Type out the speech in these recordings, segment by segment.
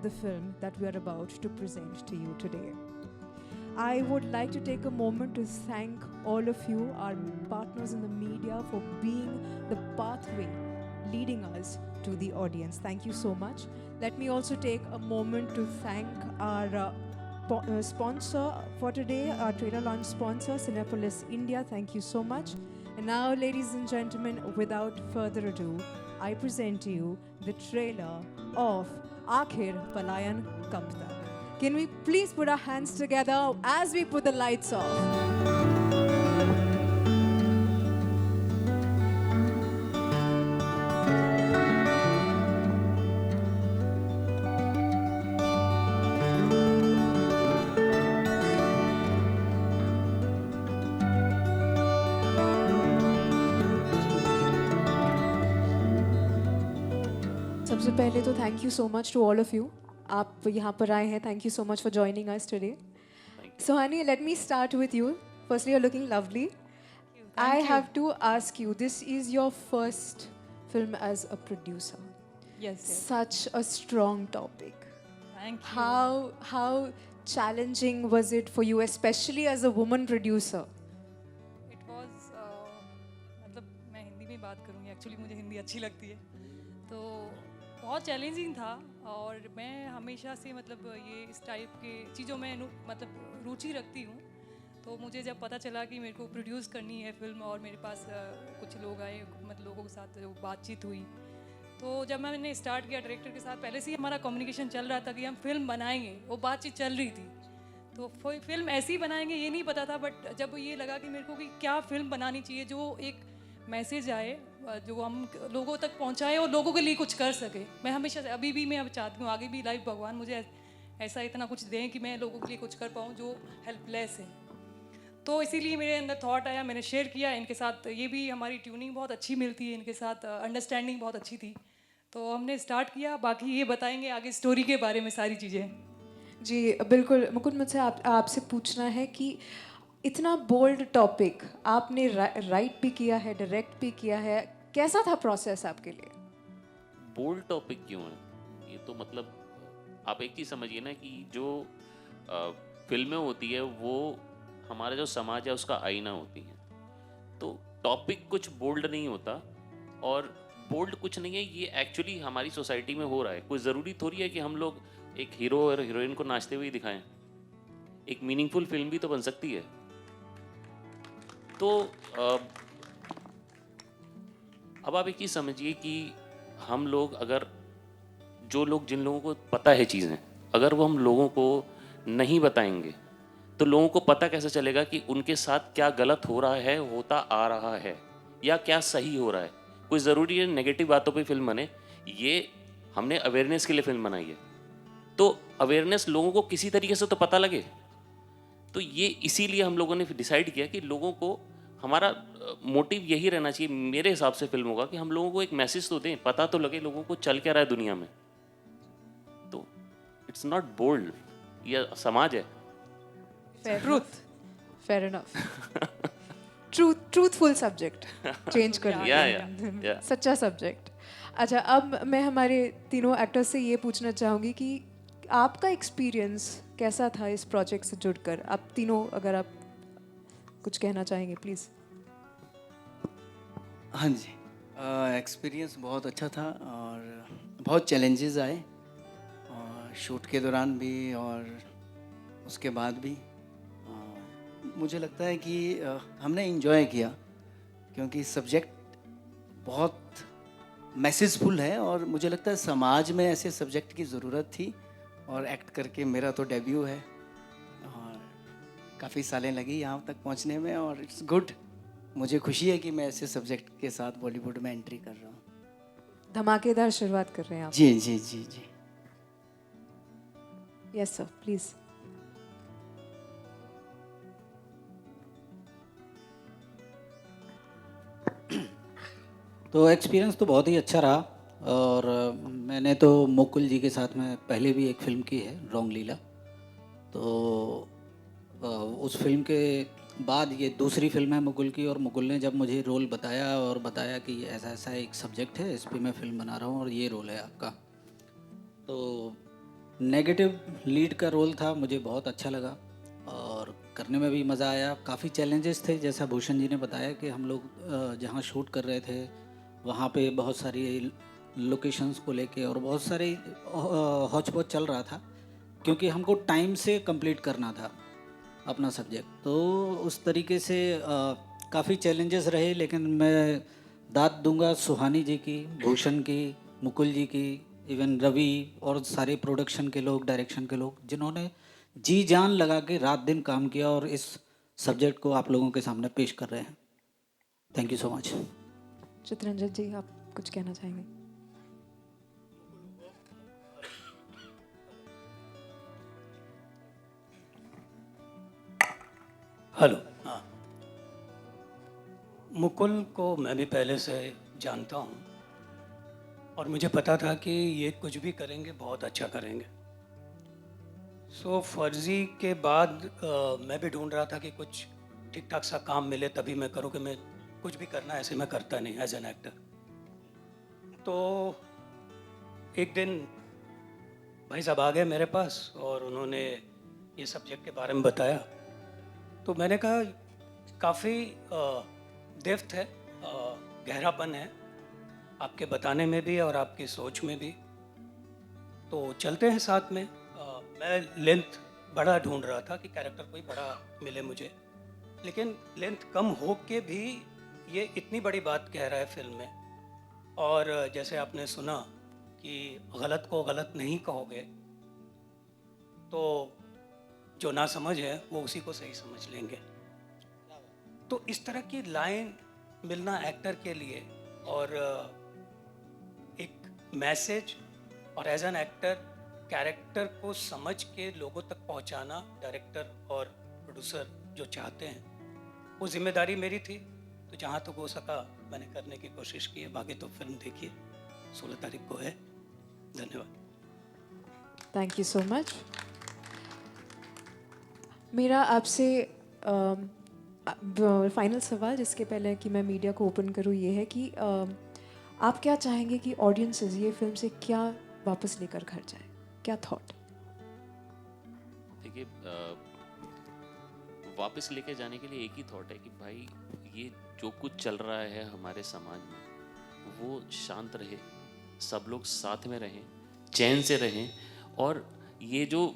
the film that we are about to present to you today. I would like to take a moment to thank all of you, our partners in the media, for being the pathway leading us to the audience. Thank you so much. Let me also take a moment to thank our sponsor for today, our trailer launch sponsor, Cinepolis India. Thank you so much. And now, ladies and gentlemen, without further ado, I present to you the trailer of Aakhir Palayan Kab Tak. Can we please put our hands together as we put the lights off? सबसे पहले तो thank you so much to all of you. आप यहाँ पर आए हैं. Thank you so much for joining us today. So honey, let me start with you. Firstly, you're looking lovely. I have to ask you, this is your first film as a producer. Yes. Such a strong topic. Thank you. How challenging was it for you, especially as a woman producer? It was मतलब मैं हिंदी में बात करूँगी. Actually मुझे हिंदी अच्छी लगती है, तो बहुत चैलेंजिंग था. और मैं हमेशा से मतलब ये इस टाइप के चीज़ों में मतलब रुचि रखती हूँ. तो मुझे जब पता चला कि मेरे को प्रोड्यूस करनी है फिल्म, और मेरे पास कुछ लोग आए, मतलब लोगों के साथ जो बातचीत हुई, तो जब मैंने स्टार्ट किया डायरेक्टर के साथ, पहले से ही हमारा कम्युनिकेशन चल रहा था कि हम फिल्म बनाएंगे, वो बातचीत चल रही थी. तो फिल्म ऐसे ही बनाएंगे ये नहीं पता था, बट जब ये लगा कि मेरे को कि क्या फिल्म बनानी चाहिए जो एक मैसेज आए, जो हम लोगों तक पहुंचाए और लोगों के लिए कुछ कर सके. मैं हमेशा से, अभी भी मैं अब चाहती हूँ, आगे भी लाइफ भगवान मुझे ऐसा इतना कुछ दें कि मैं लोगों के लिए कुछ कर पाऊँ जो हेल्पलेस है. तो इसीलिए मेरे अंदर थॉट आया, मैंने शेयर किया इनके साथ. ये भी हमारी ट्यूनिंग बहुत अच्छी मिलती है इनके साथ, अंडरस्टैंडिंग बहुत अच्छी थी. तो हमने स्टार्ट किया. बाकी ये बताएंगे आगे स्टोरी के बारे में सारी चीज़ें. जी बिल्कुल. मुकुंद, मुझसे आपसे पूछना है कि इतना बोल्ड टॉपिक आपने राइट भी किया है, डायरेक्ट भी किया है, कैसा था प्रोसेस आपके लिए? बोल्ड टॉपिक क्यों है? ये तो मतलब आप एक चीज़ समझिए ना कि जो फिल्में होती है वो हमारा जो समाज है उसका आईना होती है. तो टॉपिक कुछ बोल्ड नहीं होता, और बोल्ड कुछ नहीं है. ये एक्चुअली हमारी सोसाइटी में हो रहा है. कोई ज़रूरी थोड़ी है कि हम लोग एक हीरो और हीरोइन को नाचते हुए दिखाएं. एक मीनिंगफुल फिल्म भी तो बन सकती है. तो अब आप एक चीज़ समझिए कि हम लोग, अगर जो लोग, जिन लोगों को पता है चीज़ें, अगर वो हम लोगों को नहीं बताएंगे तो लोगों को पता कैसे चलेगा कि उनके साथ क्या गलत हो रहा है, होता आ रहा है, या क्या सही हो रहा है. कोई ज़रूरी है नेगेटिव बातों पे फिल्म बने. ये हमने अवेयरनेस के लिए फिल्म बनाई है, तो अवेयरनेस लोगों को किसी तरीके से तो पता लगे. तो ये इसीलिए हम लोगों ने डिसाइड किया कि लोगों को, हमारा मोटिव यही रहना चाहिए मेरे हिसाब से फिल्मों का, कि हम लोगों को एक मैसेज तो दें, पता तो लगे लोगों को चल क्या रहा है दुनिया में. तो इट्स नॉट बोल्ड, ये समाज है. Fair enough. Truthful subject change कर या सच्चा सब्जेक्ट. अच्छा, अब मैं हमारे तीनों एक्टर्स से ये पूछना चाहूँगी कि आपका एक्सपीरियंस कैसा था इस प्रोजेक्ट से जुड़कर. आप तीनों, अगर आप कुछ कहना चाहेंगे प्लीज़. हाँ जी, एक्सपीरियंस बहुत अच्छा था, और बहुत चैलेंजेस आए, और शूट के दौरान भी और उसके बाद भी. मुझे लगता है कि हमने इन्जॉय किया, क्योंकि सब्जेक्ट बहुत मैसेजफुल है, और मुझे लगता है समाज में ऐसे सब्जेक्ट की ज़रूरत थी. और एक्ट करके मेरा तो डेब्यू है, और काफ़ी सालें लगी यहाँ तक पहुँचने में, और इट्स गुड. मुझे खुशी है कि मैं ऐसे सब्जेक्ट के साथ बॉलीवुड में एंट्री कर रहा हूँ. धमाकेदार शुरुआत कर रहे हैं आप. जी जी जी जी. Yes sir, please. तो एक्सपीरियंस तो बहुत ही अच्छा रहा. और मैंने तो मुकुल जी के साथ में पहले भी एक फ़िल्म की है, रॉन्ग लीला. तो उस फिल्म के बाद ये दूसरी फिल्म है मुकुल की, और मुकुल ने जब मुझे रोल बताया और बताया कि ऐसा ऐसा एक सब्जेक्ट है, इस पर मैं फ़िल्म बना रहा हूँ और ये रोल है आपका, तो नेगेटिव लीड का रोल था, मुझे बहुत अच्छा लगा और करने में भी मज़ा आया। काफ़ी चैलेंजेस थे, जैसा भूषण जी ने बताया कि हम लोग जहाँ शूट कर रहे थे वहाँ पे बहुत सारी लोकेशंस को लेके और बहुत सारे हौच पौच चल रहा था, क्योंकि हमको टाइम से कंप्लीट करना था अपना सब्जेक्ट। तो उस तरीके से काफ़ी चैलेंजेस रहे, लेकिन मैं दाद दूंगा सुहानी जी की, भूषण की, मुकुल जी की, इवन रवि और सारे प्रोडक्शन के लोग, डायरेक्शन के लोग, जिन्होंने जी जान लगा के रात दिन काम किया और इस सब्जेक्ट को आप लोगों के सामने पेश कर रहे हैं। Thank you so much. Chitranjan ji, आप कुछ कहना चाहेंगे? हेलो। हाँ, मुकुल को मैं भी पहले से जानता हूँ और मुझे पता था कि ये कुछ भी करेंगे बहुत अच्छा करेंगे। सो फर्जी के बाद मैं भी ढूंढ रहा था कि कुछ ठीक ठाक सा काम मिले तभी मैं करूँ, कि मैं कुछ भी करना ऐसे मैं करता नहीं एज एन एक्टर। तो एक दिन भाई साहब आ गए मेरे पास और उन्होंने ये सब्जेक्ट के बारे में बताया। तो मैंने कहा काफ़ी डेप्थ है, गहरापन है आपके बताने में भी और आपकी सोच में भी, तो चलते हैं साथ में। मैं लेंथ बड़ा ढूंढ रहा था कि कैरेक्टर कोई बड़ा मिले मुझे, लेकिन लेंथ कम हो के भी ये इतनी बड़ी बात कह रहा है फिल्म में। और जैसे आपने सुना कि गलत को गलत नहीं कहोगे तो जो ना समझ है वो उसी को सही समझ लेंगे। तो इस तरह की लाइन मिलना एक्टर के लिए और एक मैसेज और एज एन एक्टर कैरेक्टर को समझ के लोगों तक पहुंचाना, डायरेक्टर और प्रोड्यूसर जो चाहते हैं, वो जिम्मेदारी मेरी थी। तो जहाँ तक हो सका मैंने करने की कोशिश की है। बाकी तो फिल्म देखिए, 16 तारीख को है। धन्यवाद। Thank you so much. मेरा आपसे फाइनल सवाल, जिसके पहले कि मैं मीडिया को ओपन करूँ, ये है कि आप क्या चाहेंगे कि ऑडियंसेस ये फिल्म से क्या वापस लेकर घर जाए? क्या थॉट? देखिए, वापस लेके जाने के लिए एक ही थॉट है कि भाई ये जो कुछ चल रहा है हमारे समाज में वो शांत रहे, सब लोग साथ में रहें, चैन से रहें, और ये जो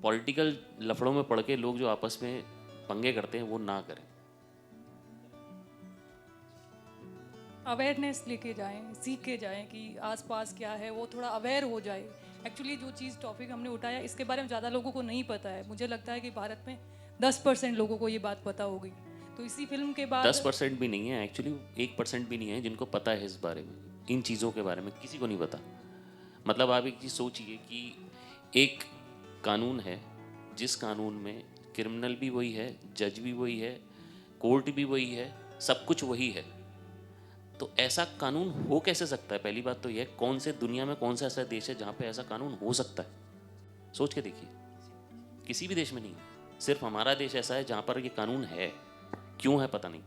पॉलिटिकल लफड़ों में पड़ के लोग जो आपस में पंगे करते हैं वो ना करें। अवेयरनेस लेके जाएं, सीख के जाएं कि आसपास क्या है, वो थोड़ा अवेयर हो जाए। एक्चुअली जो चीज़ टॉपिक हमने उठाया इसके बारे में ज़्यादा लोगों को नहीं पता है। मुझे लगता है कि भारत में 10% लोगों को ये बात पता होगी। तो इसी फिल्म के बाद 10% भी नहीं है, एक्चुअली 1% भी नहीं है जिनको पता है इस बारे में, इन चीज़ों के बारे में किसी को नहीं पता। मतलब आप एक चीज़ सोचिए कि एक कानून है जिस कानून में क्रिमिनल भी वही है, जज भी वही है, कोर्ट भी वही है, सब कुछ वही है। तो ऐसा कानून हो कैसे सकता है? पहली बात तो यह, कौन से दुनिया में कौन सा ऐसा देश है जहाँ पे ऐसा कानून हो सकता है? सोच के देखिए, किसी भी देश में नहीं है। सिर्फ हमारा देश ऐसा है जहाँ पर ये कानून है। क्यों है पता नहीं।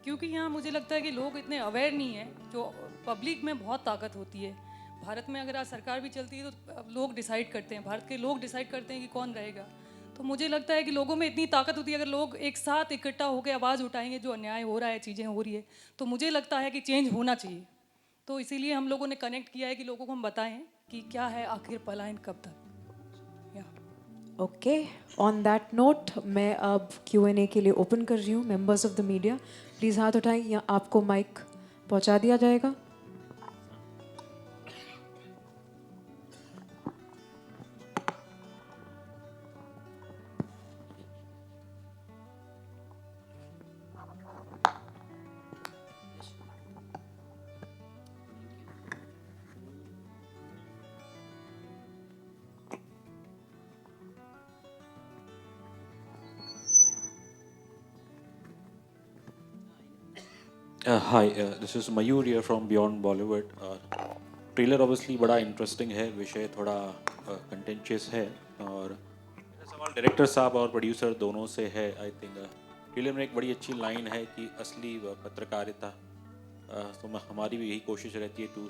क्योंकि यहाँ मुझे लगता है कि लोग इतने अवेयर नहीं है। जो पब्लिक में बहुत ताकत होती है। भारत में अगर आज सरकार भी चलती है तो लोग डिसाइड करते हैं, भारत के लोग डिसाइड करते हैं कि कौन रहेगा। तो मुझे लगता है कि लोगों में इतनी ताकत होती है, अगर लोग एक साथ इकट्ठा होकर आवाज़ उठाएंगे, जो अन्याय हो रहा है, चीज़ें हो रही है, तो मुझे लगता है कि चेंज होना चाहिए। तो इसीलिए हम लोगों ने कनेक्ट किया है कि लोगों को हम बताएं कि क्या है आखिर पलायन कब तक। ओके, ऑन दैट नोट मैं अब Q&A के लिए ओपन कर रही हूँ। Members of the media please हाथ उठाएं या आपको माइक पहुँचा दिया जाएगा। Hi, this is Mayur here from Beyond Bollywood. Trailer obviously बड़ा इंटरेस्टिंग है, विषय थोड़ा कंटेंशियस है, और मेरा सवाल डायरेक्टर साहब और प्रोड्यूसर दोनों से है। आई थिंक ट्रेलर में एक बड़ी अच्छी लाइन है कि असली पत्रकारिता, तो हमारी भी यही कोशिश रहती है टू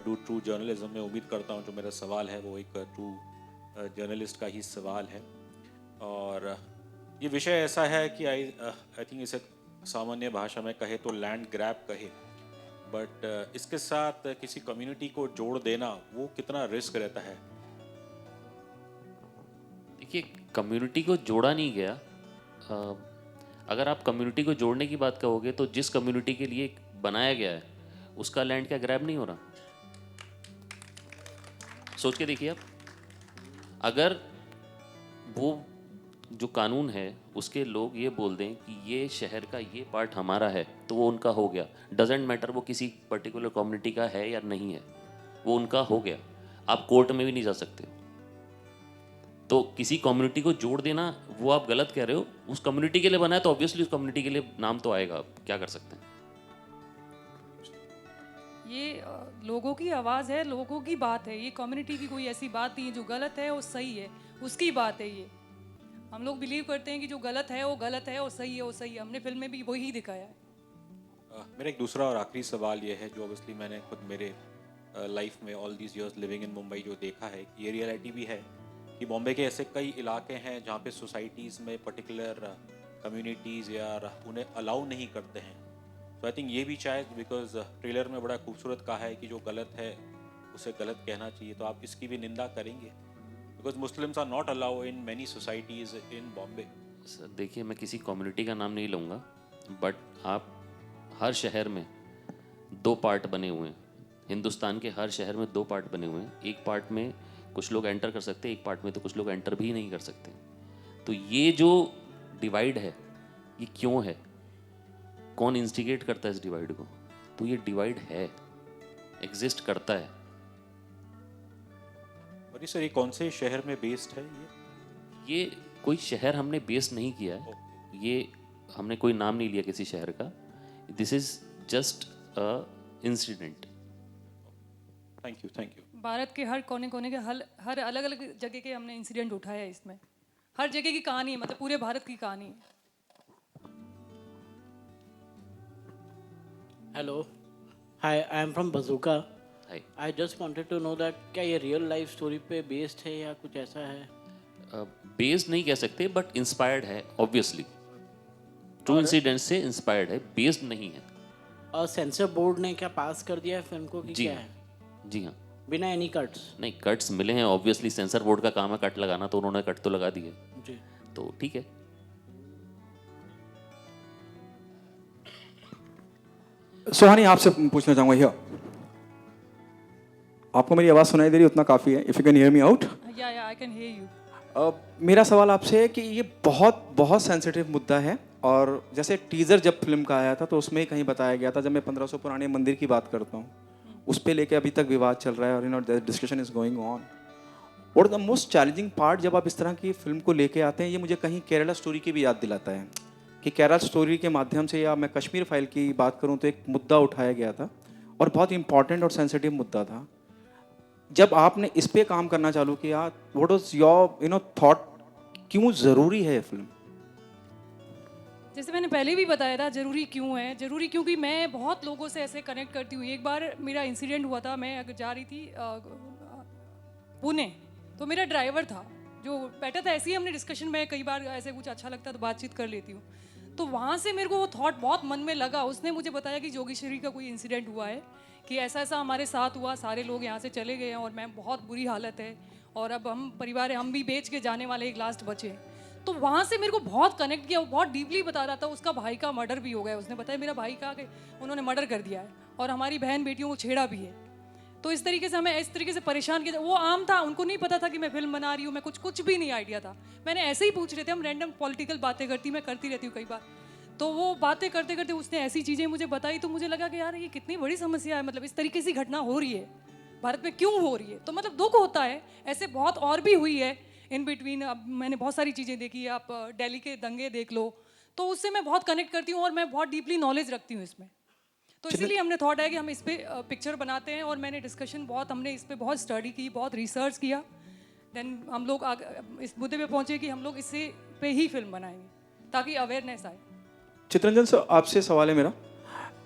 डू ट्रू जर्नलिज्म। मैं उम्मीद करता हूँ जो मेरा सवाल है वो एक ट्रू जर्नलिस्ट का ही सवाल है। और ये विषय ऐसा है कि आई थिंक इसे सामान्य भाषा में कहे तो लैंड ग्रैब कहे, बट इसके साथ किसी कम्युनिटी को जोड़ देना वो कितना रिस्क रहता है? देखिए, कम्युनिटी को जोड़ा नहीं गया। अगर आप कम्युनिटी को जोड़ने की बात कहोगे तो जिस कम्युनिटी के लिए बनाया गया है उसका लैंड क्या ग्रैब नहीं हो रहा? सोच के देखिए आप, अगर वो जो कानून है उसके लोग ये बोल दें कि ये शहर का ये पार्ट हमारा है तो वो उनका हो गया। डजेंट मैटर वो किसी पर्टिकुलर कम्युनिटी का है या नहीं है, वो उनका हो गया। आप कोर्ट में भी नहीं जा सकते। तो किसी कम्युनिटी को जोड़ देना वो आप गलत कह रहे हो। उस कम्युनिटी के लिए बना है तो ऑब्वियसली उस कम्युनिटी के लिए नाम तो आएगा, आप क्या कर सकते हैं। ये लोगों की आवाज़ है, लोगों की बात है। ये कम्युनिटी की कोई ऐसी बात नहीं है। जो गलत है वो सही है, उसकी बात है। ये हम लोग बिलीव करते हैं कि जो गलत है वो गलत है और सही है वो सही है। हमने फिल्म में भी वही दिखाया है। मेरा एक दूसरा और आखिरी सवाल ये है, जो ऑब्वियसली मैंने खुद मेरे लाइफ में all these years living in Mumbai जो देखा है, ये रियलिटी भी है कि बॉम्बे के ऐसे कई इलाके हैं जहाँ पे सोसाइटीज़ में पर्टिकुलर कम्युनिटीज़ या उन्हें अलाउ नहीं करते हैं। तो आई थिंक ये भी शायद बिकॉज ट्रेलर में बड़ा खूबसूरत कहा है कि जो गलत है उसे गलत कहना चाहिए, तो आप इसकी भी निंदा करेंगे? Because Muslims are not allow in many societies in Bombay. Sir देखिए, मैं किसी कम्युनिटी का नाम नहीं लूँगा, बट आप हर शहर में दो पार्ट बने हुए हैं। हिंदुस्तान के हर शहर में दो पार्ट बने हुए हैं। एक पार्ट में कुछ लोग एंटर कर सकते हैं, एक पार्ट में तो कुछ लोग एंटर भी नहीं कर सकते। तो ये जो डिवाइड है ये क्यों है? कौन इंस्टिगेट करता है इस डिवाइड को? तो ये डिवाइड है, एग्जिस्ट करता है। और सर ये कौन से शहर में बेस्ड है? ये कोई शहर हमने बेस नहीं किया है, ये हमने कोई नाम नहीं लिया किसी शहर का। This is just a incident. Thank you. Bharat के हर कोने कोने के हर अलग अलग जगह के हमने इंसिडेंट उठाया है इसमें। हर जगह की कहानी है, मतलब पूरे भारत की कहानी है। Hello, hi, I am from Bazooka. Hi. I just wanted to know that क्या ये रियल लाइफ स्टोरी पे बेस्ड है या कुछ ऐसा है? बेस्ड नहीं कह सकते, बट इंस्पायर्ड है ऑब्वियसली। ट्रू इंसिडेंट से इंस्पायर्ड है, बेस्ड नहीं है। और सेंसर बोर्ड ने क्या पास कर दिया है फिल्म को कि जी क्या हाँ, है? जी हाँ। बिना एनी कट्स? नहीं, कट्स मिले हैं ऑब्वियसली। सेंसर बोर्ड का काम है कट लगाना, तो उन्होंने कट तो लगा दिए, जी। तो ठीक है। सुहानी, आपसे पूछना चाहूँगा भैया, आपको मेरी आवाज़ सुनाई दे रही है? उतना काफ़ी है। If you can hear me out. या आई कैन हियर यू। मेरा सवाल आपसे है कि ये बहुत बहुत सेंसिटिव मुद्दा है, और जैसे टीज़र जब फिल्म का आया था तो उसमें ही कहीं बताया गया था, जब मैं 1500 पुराने मंदिर की बात करता हूँ उस पे लेके अभी तक विवाद चल रहा है, और डिस्कशन इज गोइंग ऑन। और द मोस्ट चैलेंजिंग पार्ट जब आप इस तरह की फिल्म को लेके आते हैं, ये मुझे कहीं केरला स्टोरी की भी याद दिलाता है कि केरला स्टोरी के माध्यम से, या मैं कश्मीर फाइल की बात करूँ तो एक मुद्दा उठाया गया था और बहुत इंपॉर्टेंट और सेंसिटिव मुद्दा था। जब आपने इस पे काम करना चालू किया, व्हाट वाज योर थॉट, क्यों ज़रूरी है ये फिल्म? जैसे मैंने पहले भी बताया था, ज़रूरी क्यों है। ज़रूरी क्योंकि मैं बहुत लोगों से ऐसे कनेक्ट करती हूँ। एक बार मेरा इंसिडेंट हुआ था, मैं अगर जा रही थी पुणे, तो मेरा ड्राइवर था जो बैठा था। ऐसे ही हमने डिस्कशन में कई बार ऐसे कुछ अच्छा लगता तो बातचीत कर लेती हूँ, तो वहाँ से मेरे को वो थॉट बहुत मन में लगा। उसने मुझे बताया कि जोगेश्वरी का कोई इंसिडेंट हुआ है, कि ऐसा ऐसा हमारे साथ हुआ, सारे लोग यहाँ से चले गए हैं और मैं बहुत बुरी हालत है, और अब हम परिवार है, हम भी बेच के जाने वाले, एक लास्ट बचे हैं। तो वहाँ से मेरे को बहुत कनेक्ट किया। वो बहुत डीपली बता रहा था। उसका भाई का मर्डर भी हो गया। उसने बताया मेरा भाई का कि उन्होंने मर्डर कर दिया है और हमारी बहन बेटियों को छेड़ा भी है। तो इस तरीके से हमें इस तरीके से परेशान किया। वो आम था, उनको नहीं पता था कि मैं फिल्म बना रही हूँ। मैं कुछ भी नहीं आइडिया था। मैंने ऐसे ही पूछ रहे थे, हम रैंडम पॉलिटिकल बातें मैं करती रहती हूँ कई बार। तो वो बातें करते करते उसने ऐसी चीज़ें मुझे बताई, तो मुझे लगा कि यार ये कितनी बड़ी समस्या है। मतलब इस तरीके से घटना हो रही है भारत में, क्यों हो रही है? तो मतलब दुख होता है। ऐसे बहुत और भी हुई है इन बिटवीन। अब मैंने बहुत सारी चीज़ें देखी है। आप दिल्ली के दंगे देख लो, तो उससे मैं बहुत कनेक्ट करती हूँ और मैं बहुत डीपली नॉलेज रखती हूँ इसमें। तो इसीलिए हमने थॉट है कि हम इस पर पिक्चर बनाते हैं। और मैंने डिस्कशन बहुत, हमने इस पर बहुत स्टडी की, बहुत रिसर्च किया। देन हम लोग इस मुद्दे पे पहुँचे कि हम लोग इससे पे ही फिल्म बनाएंगे ताकि अवेयरनेस आए। चित्रंजन सर, आपसे सवाल है मेरा।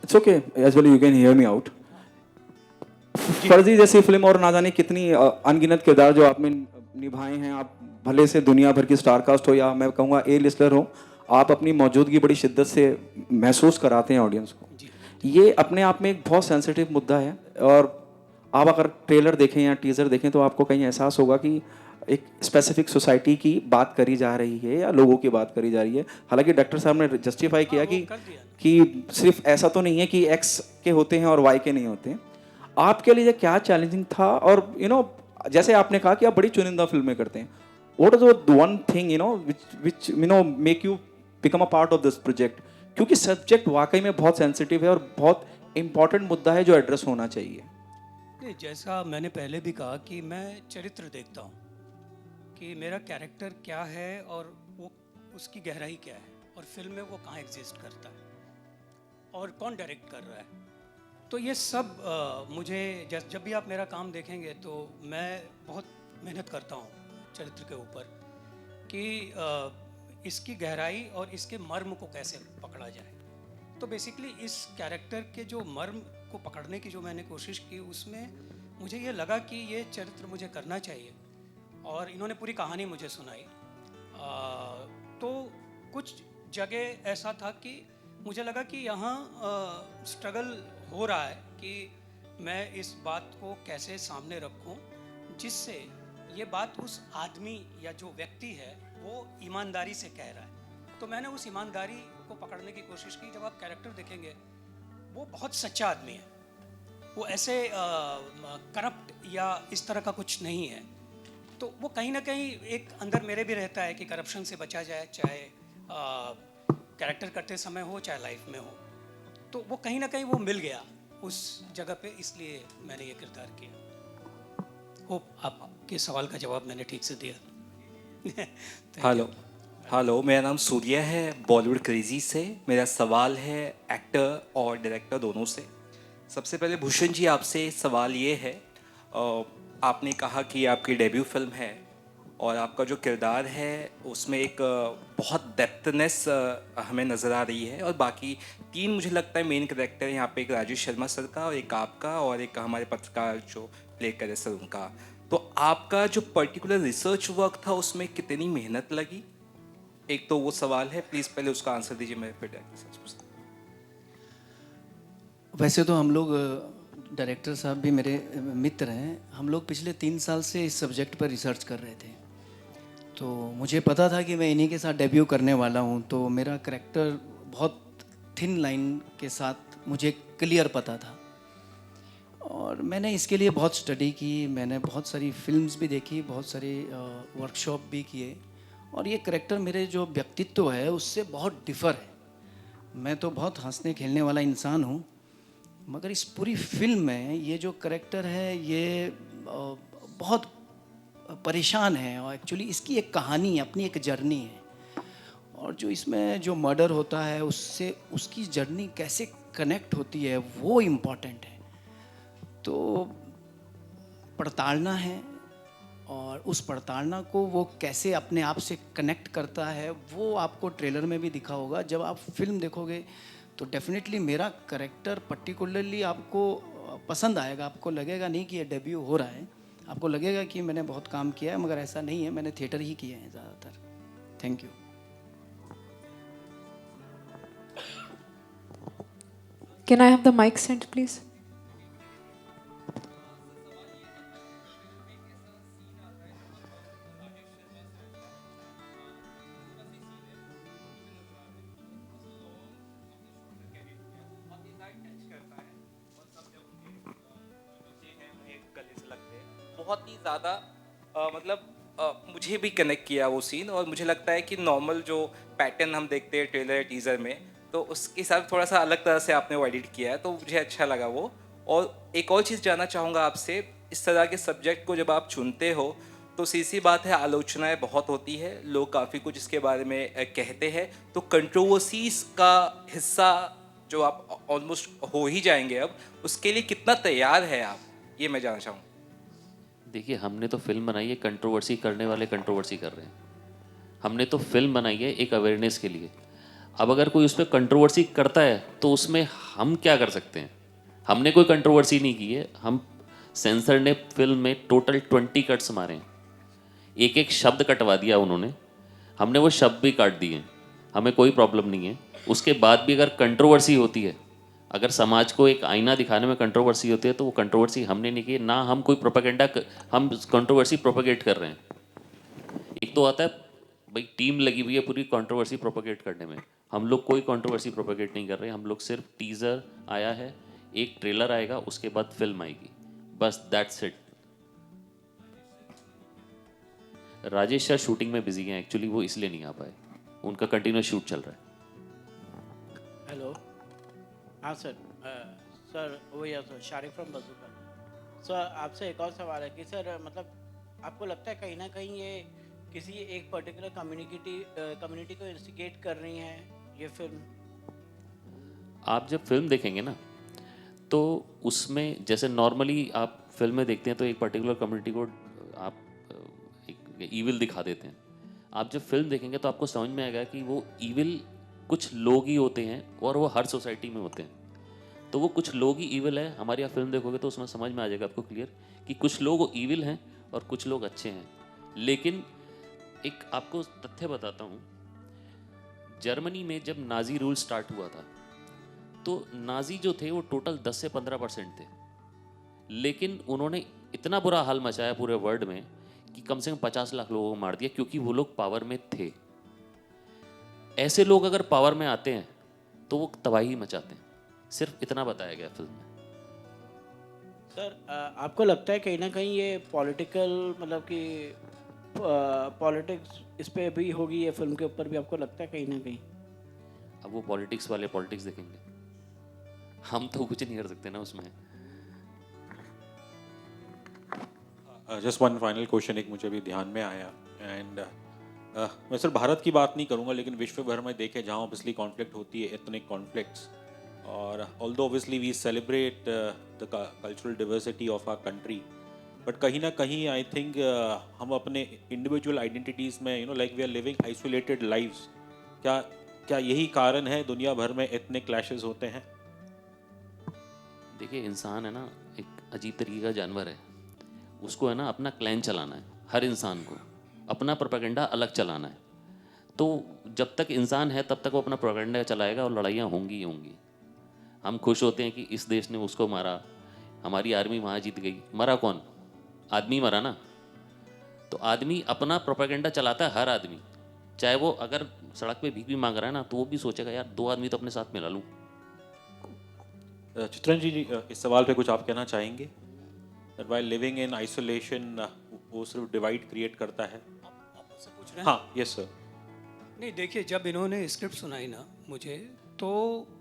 It's okay, as well you can hear me out. फर्जी जैसी फिल्म और ना जाने कितनी अनगिनत किरदार जो आपने निभाए हैं। आप भले से दुनिया भर की स्टार कास्ट हो या मैं कहूँगा ए लिस्टर हो, आप अपनी मौजूदगी बड़ी शिद्दत से महसूस कराते हैं ऑडियंस को। ये अपने आप में एक बहुत सेंसिटिव मुद्दा है, और आप अगर ट्रेलर देखें या टीज़र देखें तो आपको कहीं एहसास होगा कि एक स्पेसिफिक सोसाइटी की बात करी जा रही है या लोगों की बात करी जा रही है। हालांकि डॉक्टर साहब ने जस्टिफाई किया कि सिर्फ ऐसा तो नहीं है कि एक्स के होते हैं और वाई के नहीं होते। आपके लिए क्या चैलेंजिंग था? और जैसे आपने कहा कि आप बड़ी चुनिंदा फिल्में करते हैं, what is the one thing which make you become a part of this project? क्योंकि सब्जेक्ट वाकई में बहुत सेंसिटिव है और बहुत इंपॉर्टेंट मुद्दा है जो एड्रेस होना चाहिए। नहीं, जैसा मैंने पहले भी कहा कि मैं चरित्र देखता हूँ कि मेरा कैरेक्टर क्या है और वो उसकी गहराई क्या है और फिल्म में वो कहाँ एग्जिस्ट करता है और कौन डायरेक्ट कर रहा है। तो ये सब मुझे जब भी आप मेरा काम देखेंगे तो मैं बहुत मेहनत करता हूँ चरित्र के ऊपर कि इसकी गहराई और इसके मर्म को कैसे पकड़ा जाए। तो बेसिकली इस कैरेक्टर के जो मर्म को पकड़ने की जो मैंने कोशिश की, उसमें मुझे ये लगा कि ये चरित्र मुझे करना चाहिए, और इन्होंने पूरी कहानी मुझे सुनाई। तो कुछ जगह ऐसा था कि मुझे लगा कि यहाँ स्ट्रगल हो रहा है कि मैं इस बात को कैसे सामने रखूं जिससे ये बात उस आदमी या जो व्यक्ति है वो ईमानदारी से कह रहा है। तो मैंने उस ईमानदारी को पकड़ने की कोशिश की। जब आप कैरेक्टर देखेंगे वो बहुत सच्चा आदमी है, वो ऐसे करप्ट या इस तरह का कुछ नहीं है। तो वो कहीं ना कहीं एक अंदर मेरे भी रहता है कि करप्शन से बचा जाए, चाहे कैरेक्टर करते समय हो चाहे लाइफ में हो। तो वो कहीं ना कहीं वो मिल गया उस जगह पे, इसलिए मैंने ये किरदार किया। होप आपके सवाल का जवाब मैंने ठीक से दिया। हेलो, मेरा नाम सूर्य है, बॉलीवुड क्रेजी से। मेरा सवाल है एक्टर और डायरेक्टर दोनों से। सबसे पहले भूषण जी आपसे सवाल ये है, आपने कहा कि आपकी डेब्यू फिल्म है और आपका जो किरदार है उसमें एक बहुत डेप्थनेस हमें नज़र आ रही है, और बाकी 3 मुझे लगता है मेन कैरेक्टर यहाँ पे, एक राजेश शर्मा सर का और एक आपका और एक हमारे पत्रकार जो प्ले करे सर उनका। तो आपका जो पर्टिकुलर रिसर्च वर्क था उसमें कितनी मेहनत लगी? एक तो वो सवाल है, प्लीज़ पहले उसका आंसर दीजिए, मैं फिर वैसे तो हम लोग, डायरेक्टर साहब भी मेरे मित्र हैं, हम लोग पिछले 3 साल से इस सब्जेक्ट पर रिसर्च कर रहे थे। तो मुझे पता था कि मैं इन्हीं के साथ डेब्यू करने वाला हूँ, तो मेरा करैक्टर बहुत थिन लाइन के साथ मुझे क्लियर पता था। और मैंने इसके लिए बहुत स्टडी की, मैंने बहुत सारी फिल्म्स भी देखी, बहुत सारी वर्कशॉप भी किए, और ये करैक्टर मेरे जो व्यक्तित्व है उससे बहुत डिफ़र है। मैं तो बहुत हंसने खेलने वाला इंसान हूँ, मगर इस पूरी फिल्म में ये जो करैक्टर है ये बहुत परेशान है, और एक्चुअली इसकी एक कहानी है, अपनी एक जर्नी है, और जो इसमें जो मर्डर होता है उससे उसकी जर्नी कैसे कनेक्ट होती है वो इम्पॉर्टेंट है। तो पड़तालना है, और उस पड़तालना को वो कैसे अपने आप से कनेक्ट करता है वो आपको ट्रेलर में भी दिखा होगा। जब आप फिल्म देखोगे तो डेफिनेटली मेरा करैक्टर पर्टिकुलरली आपको पसंद आएगा। आपको लगेगा नहीं कि ये डेब्यू हो रहा है, आपको लगेगा कि मैंने बहुत काम किया है, मगर ऐसा नहीं है, मैंने थिएटर ही किए हैं ज़्यादातर। Thank you. Can I have the mic sent, please? बहुत ही ज़्यादा मुझे भी कनेक्ट किया वो सीन, और मुझे लगता है कि नॉर्मल जो पैटर्न हम देखते हैं ट्रेलर टीज़र में, तो उसके साथ थोड़ा सा अलग तरह से आपने वो एडिट किया है, तो मुझे अच्छा लगा वो। और एक और चीज़ जानना चाहूँगा आपसे, इस तरह के सब्जेक्ट को जब आप चुनते हो तो सी बात है, आलोचनाएं बहुत होती है, लोग काफ़ी कुछ इसके बारे में कहते हैं, तो कंट्रोवर्सीज का हिस्सा जो आप ऑलमोस्ट हो ही जाएंगे अब, उसके लिए कितना तैयार है आप, ये मैं जानना चाहूँगा। देखिए, हमने तो फिल्म बनाई है, कंट्रोवर्सी करने वाले कंट्रोवर्सी कर रहे हैं। हमने तो फिल्म बनाई है एक अवेयरनेस के लिए। अब अगर कोई उस पर कंट्रोवर्सी करता है तो उसमें हम क्या कर सकते हैं? हमने कोई कंट्रोवर्सी नहीं की है। हम सेंसर ने फिल्म में टोटल 20 कट्स मारे हैं, एक एक शब्द कटवा दिया उन्होंने, हमने वो शब्द भी काट दिए, हमें कोई प्रॉब्लम नहीं है। उसके बाद भी अगर कंट्रोवर्सी होती है, अगर समाज को एक आईना दिखाने में कंट्रोवर्सी होती है, तो वो कंट्रोवर्सी हमने नहीं की ना, हम कोई प्रोपेगेंडा, हम कंट्रोवर्सी प्रोपेगेट कर रहे हैं। एक तो आता है भाई टीम लगी हुई है पूरी कंट्रोवर्सी प्रोपेगेट करने में, हम लोग कोई कंट्रोवर्सी प्रोपेगेट नहीं कर रहे, हम लोग सिर्फ टीज़र आया है, एक ट्रेलर आएगा, उसके बाद फिल्म आएगी, बस that's it. Rajesh sir shooting में बिजी हैं एक्चुअली, वो इसलिए नहीं आ पाए, उनका कंटिन्यूस शूट चल रहा है। हेलो, हाँ सर, सर वो या सर शारिक फ्रॉम बजूका। सर आपसे एक और सवाल है कि सर मतलब आपको लगता है कहीं ना कहीं ये किसी एक पर्टिकुलर कम्युनिटी को इंस्टिगेट कर रही हैं ये फिल्म? आप जब फिल्म देखेंगे ना, तो उसमें जैसे नॉर्मली आप फिल्म में देखते हैं तो एक पर्टिकुलर कम्युनिटी को आप एक ईविल दिखा देते हैं। आप जब फिल्म देखेंगे तो आपको समझ में आएगा कि वो ईविल कुछ लोग ही होते हैं और वो हर सोसाइटी में होते हैं, तो वो कुछ लोग ही ईविल है। हमारी आप फिल्म देखोगे तो उसमें समझ में आ जाएगा आपको क्लियर कि कुछ लोग ईविल हैं और कुछ लोग अच्छे हैं। लेकिन एक आपको तथ्य बताता हूँ, जर्मनी में जब नाजी रूल स्टार्ट हुआ था तो नाजी जो थे वो टोटल 10 से 15% थे, लेकिन उन्होंने इतना बुरा हाल मचाया पूरे वर्ल्ड में कि कम से कम 50 लाख लोगों को मार दिया, क्योंकि वो लोग पावर में थे। ऐसे लोग अगर पावर में आते हैं तो वो तबाही मचाते हैं, सिर्फ इतना बताया गया फिल्म में। सर आपको लगता है कहीं ना कहीं ये पॉलिटिकल मतलब कि पॉलिटिक्स इस पे भी होगी ये फिल्म के ऊपर भी, आपको लगता है कहीं ना कहीं? अब वो पॉलिटिक्स वाले पॉलिटिक्स देखेंगे, हम तो कुछ नहीं कर सकते ना उसमें। जस्ट वन फाइनल क्वेश्चन एक मुझे भी ध्यान में आया, एंड मैं सिर्फ भारत की बात नहीं करूंगा लेकिन विश्व भर में देखे जहां ऑब्वियसली कॉन्फ्लिक्ट होती है, एथनिक कॉन्फ्लिक्ट्स, और although obviously we celebrate the cultural diversity of our country, but कहीं ना कहीं आई थिंक हम अपने इंडिविजुअल आइडेंटिटीज़ में like we are living isolated lives. क्या यही कारण है दुनिया भर में एथनिक क्लैशेस होते हैं? देखिए, इंसान है ना एक अजीब तरीके का जानवर है, उसको है ना अपना क्लैन चलाना है, हर इंसान को अपना प्रोपेगेंडा अलग चलाना है। तो जब तक इंसान है तब तक वो अपना प्रोपेगेंडा चलाएगा और लड़ाइयाँ होंगी ही होंगी। हम खुश होते हैं कि इस देश ने उसको मारा, हमारी आर्मी वहाँ जीत गई, मरा कौन? आदमी मरा ना। तो आदमी अपना प्रोपेगेंडा चलाता है, हर आदमी, चाहे वो अगर सड़क पे भीख भी मांग रहा है ना तो वो भी सोचेगा यार 2 आदमी तो अपने साथ मिला लूँ। चित्रन जी, इस सवाल पे कुछ आप कहना चाहेंगे? That while living in isolation वो सिर्फ डिवाइड क्रिएट करता है। आपसे पूछ रहे हैं? हाँ, यस सर। नहीं देखिए, जब इन्होंने स्क्रिप्ट सुनाई ना मुझे, तो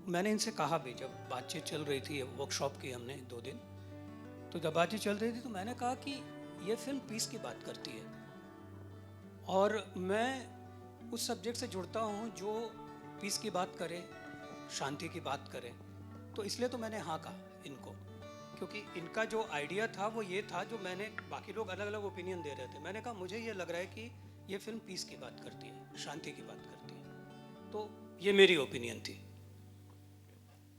मैंने इनसे कहा भी, जब बातचीत चल रही थी, वर्कशॉप की हमने 2 दिन, तो जब बातचीत चल रही थी तो मैंने कहा कि ये फिल्म पीस की बात करती है और मैं उस सब्जेक्ट से जुड़ता हूँ जो पीस की बात करे, शांति की बात करे, तो इसलिए तो मैंने हाँ कहा इनको, क्योंकि इनका जो आइडिया था वो ये था, जो मैंने, बाकी लोग अलग अलग ओपिनियन दे रहे थे, मैंने कहा मुझे ये लग रहा है कि ये फिल्म पीस की बात करती है, शांति की बात करती है, तो ये मेरी ओपिनियन थी।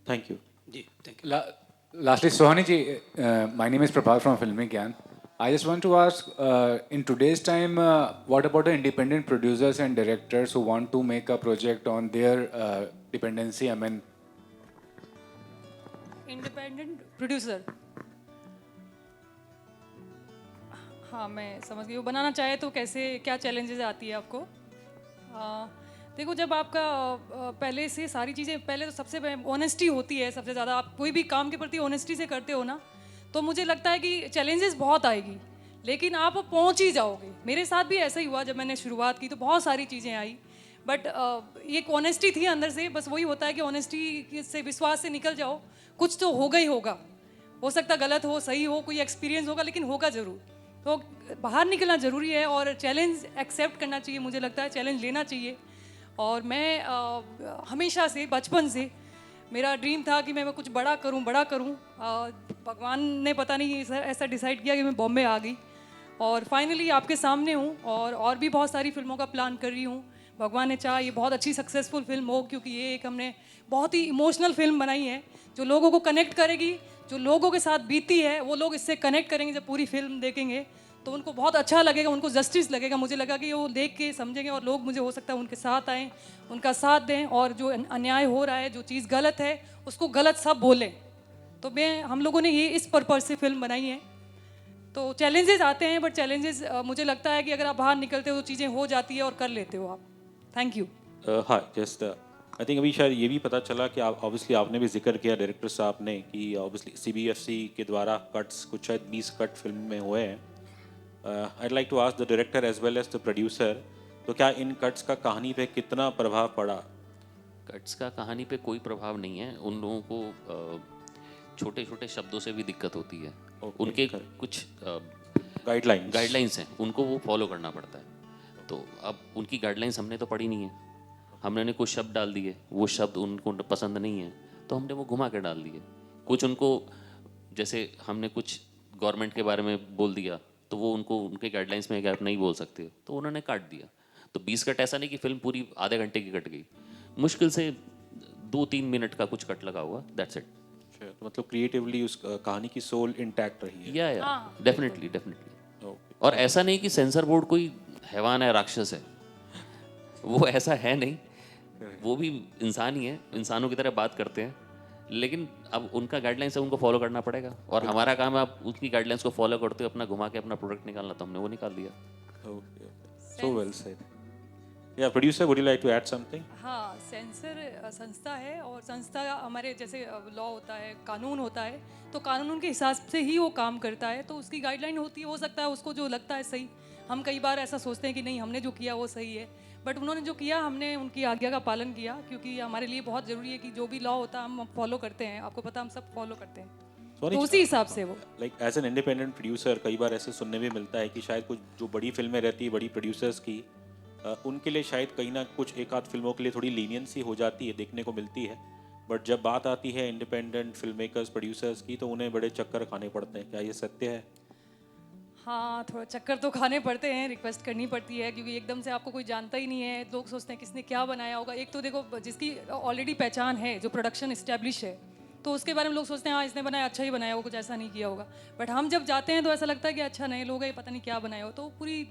थैंक यू जी, thank you. Lastly, Sohani ji, my name is Prabhal from Filmi Gyan. I just want to ask, in today's time, what about the independent producers and directors who want to make a project on their dependency? I mean, independent producer, हाँ मैं समझ गई। वो बनाना चाहे तो कैसे, क्या challenges आती है आपको? देखो, जब आपका पहले से सारी चीज़ें, पहले तो सबसे ऑनेस्टी होती है सबसे ज़्यादा। आप कोई भी काम के प्रति ऑनेस्टी से करते हो ना, तो मुझे लगता है कि चैलेंजेस बहुत आएगी, लेकिन आप पहुंच ही जाओगे। मेरे साथ भी ऐसा ही हुआ, जब मैंने शुरुआत की तो बहुत सारी चीज़ें आई, बट ये ऑनेस्टी थी अंदर से। बस वही होता है कि ऑनेस्टी से, विश्वास से निकल जाओ, कुछ तो होगा ही होगा। हो सकता गलत हो, सही हो, कोई एक्सपीरियंस होगा, लेकिन होगा ज़रूर। तो बाहर निकलना ज़रूरी है और चैलेंज एक्सेप्ट करना चाहिए। मुझे लगता है चैलेंज लेना चाहिए। और मैं हमेशा से, बचपन से मेरा ड्रीम था कि मैं कुछ बड़ा करूं, बड़ा करूं। भगवान ने पता नहीं ऐसा डिसाइड किया कि मैं बॉम्बे आ गई और फाइनली आपके सामने हूं, और भी बहुत सारी फिल्मों का प्लान कर रही हूं। भगवान ने चाहा ये बहुत अच्छी सक्सेसफुल फिल्म हो, क्योंकि ये एक हमने बहुत ही इमोशनल फिल्म बनाई है जो लोगों को कनेक्ट करेगी, जो लोगों के साथ बीती है वो लोग इससे कनेक्ट करेंगे। जब पूरी फिल्म देखेंगे तो उनको बहुत अच्छा लगेगा, उनको जस्टिस लगेगा। मुझे लगा कि वो देख के समझेंगे और लोग मुझे हो सकता है उनके साथ आएँ, उनका साथ दें, और जो अन्याय हो रहा है, जो चीज़ गलत है उसको गलत सब बोलें। तो हम लोगों ने ये इस पर्पज़ से फिल्म बनाई है। तो चैलेंजेस आते हैं, बट चैलेंजेस मुझे लगता है कि अगर आप बाहर निकलते हो तो चीज़ें हो जाती है और कर लेते हो आप। Thank you. हाँ, जस्ट आई थिंक अभी शायद ये भी पता चला कि आप ऑब्वियसली आपने भी जिक्र किया डायरेक्टर साहब ने कि ऑब्वियसली CBFC के द्वारा कट्स कुछ शायद 20 कट फिल्म में हुए हैं। I'd like to ask the director as well as the producer, तो क्या इन कट्स का कहानी पे कितना प्रभाव पड़ा? कट्स का कहानी पे कोई प्रभाव नहीं है। उन लोगों को छोटे छोटे शब्दों से भी दिक्कत होती है। उनके कुछ गाइडलाइंस हैं, उनको वो फॉलो करना पड़ता है। तो अब उनकी गाइडलाइंस हमने तो पढ़ी नहीं है, हमने कुछ शब्द डाल दिए, वो शब्द उनको पसंद नहीं है तो हमने वो घुमा के डाल दिए। कुछ उनको, जैसे हमने कुछ गवर्नमेंट के बारे में बोल दिया तो वो उनको उनके गाइडलाइंस में आप नहीं बोल सकते, तो उन्होंने काट दिया। तो 20 कट ऐसा नहीं कि फिल्म पूरी आधे घंटे की कट गई, मुश्किल से 2-3 मिनट का कुछ कट लगा हुआ, दैट्स इट। तो मतलब क्रिएटिवली उस कहानी की सोल इंटैक्ट रही है। या डेफिनेटली। और ऐसा नहीं कि सेंसर बोर्ड कोई हैवान है, राक्षस है, वो ऐसा है नहीं। वो भी इंसान ही है, इंसानों की तरह बात करते हैं, लेकिन अब उनका गाइडलाइंस है, उनको फॉलो करना पड़ेगा। और हमारा काम है आप उनकी गाइडलाइंस को फॉलो करते हो, अपना घुमा के अपना प्रोडक्ट निकालना, तो हमने वो निकाल दिया। So well said. या producer, would you like to add something? हाँ, सेंसर संस्था है, और संस्था हमारे जैसे लॉ होता है, कानून होता है, तो कानून के हिसाब से ही वो काम करता है। तो उसकी गाइडलाइन होती है, हो सकता है उसको जो लगता है सही, हम कई बार ऐसा सोचते हैं कि नहीं हमने जो किया वो सही है, बट उन्होंने जो किया हमने उनकी आज्ञा का पालन किया, क्योंकि हमारे लिए बहुत ज़रूरी है कि जो भी लॉ होता है हम फॉलो करते हैं। आपको पता, हम सब फॉलो करते हैं, तो उसी हिसाब से वो। Like as an independent producer कई बार ऐसे सुनने में मिलता है कि शायद कुछ जो बड़ी फिल्में रहती है, बड़ी प्रोड्यूसर्स की, उनके लिए शायद कहीं ना कुछ एक आध फिल्मों के लिए थोड़ी लीनियंसी हो जाती है, देखने को मिलती है, बट जब बात आती है इंडिपेंडेंट फिल्म मेकर्स, प्रोड्यूसर्स की, तो उन्हें बड़े चक्कर खाने पड़ते हैं। क्या ये सत्य है? हाँ, थोड़ा चक्कर तो खाने पड़ते हैं, रिक्वेस्ट करनी पड़ती है, क्योंकि एकदम से आपको कोई जानता ही नहीं है। लोग सोचते हैं किसने क्या बनाया होगा। एक तो देखो, जिसकी ऑलरेडी पहचान है, जो प्रोडक्शन इस्टेब्लिश है, तो उसके बारे में लोग सोचते हैं हाँ इसने बनाया, अच्छा ही बनाया होगा, कुछ ऐसा नहीं किया होगा। बट हम जब जाते हैं तो ऐसा लगता है कि अच्छा नए लोग हैं, पता नहीं क्या बनाया हो। तो पूरी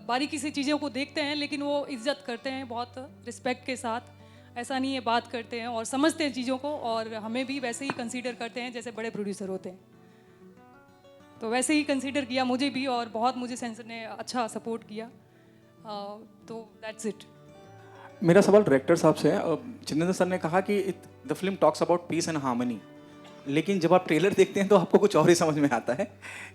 बारीकी से चीज़ों को देखते हैं, लेकिन वो इज्जत करते हैं बहुत रिस्पेक्ट के साथ। ऐसा नहीं है, बात करते हैं और समझते हैं चीज़ों को, और हमें भी वैसे ही कंसीडर करते हैं जैसे बड़े प्रोड्यूसर होते हैं। तो वैसे ही कंसीडर किया मुझे भी, और बहुत मुझे सेंसर ने अच्छा सपोर्ट किया। तो दैट्स इट। मेरा सवाल डायरेक्टर साहब से है। जितेंद्र सर ने कहा कि the film talks about piece and harmony, लेकिन जब आप ट्रेलर देखते हैं तो आपको कुछ और ही समझ में आता है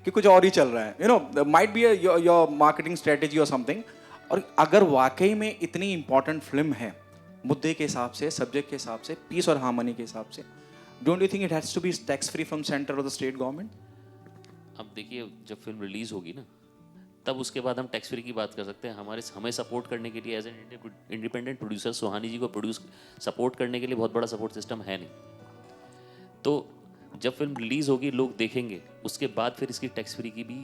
कि कुछ और ही चल रहा है। You know, might be your marketing strategy और समथिंग। और अगर वाकई में इतनी इंपॉर्टेंट फिल्म है मुद्दे के हिसाब से, सब्जेक्ट के हिसाब से, पीस और हार्मनी के हिसाब से, don't you think it has to be tax free from centre और द स्टेट गवर्नमेंट? अब देखिए, जब फिल्म रिलीज़ होगी ना, तब उसके बाद हम टैक्स फ्री की बात कर सकते हैं। हमें सपोर्ट करने के लिए एज एन इंडिपेंडेंट प्रोड्यूसर सुहानी जी को सपोर्ट करने के लिए बहुत बड़ा सपोर्ट सिस्टम है नहीं। तो जब फिल्म रिलीज़ होगी, लोग देखेंगे, उसके बाद फिर इसकी टैक्स फ्री की भी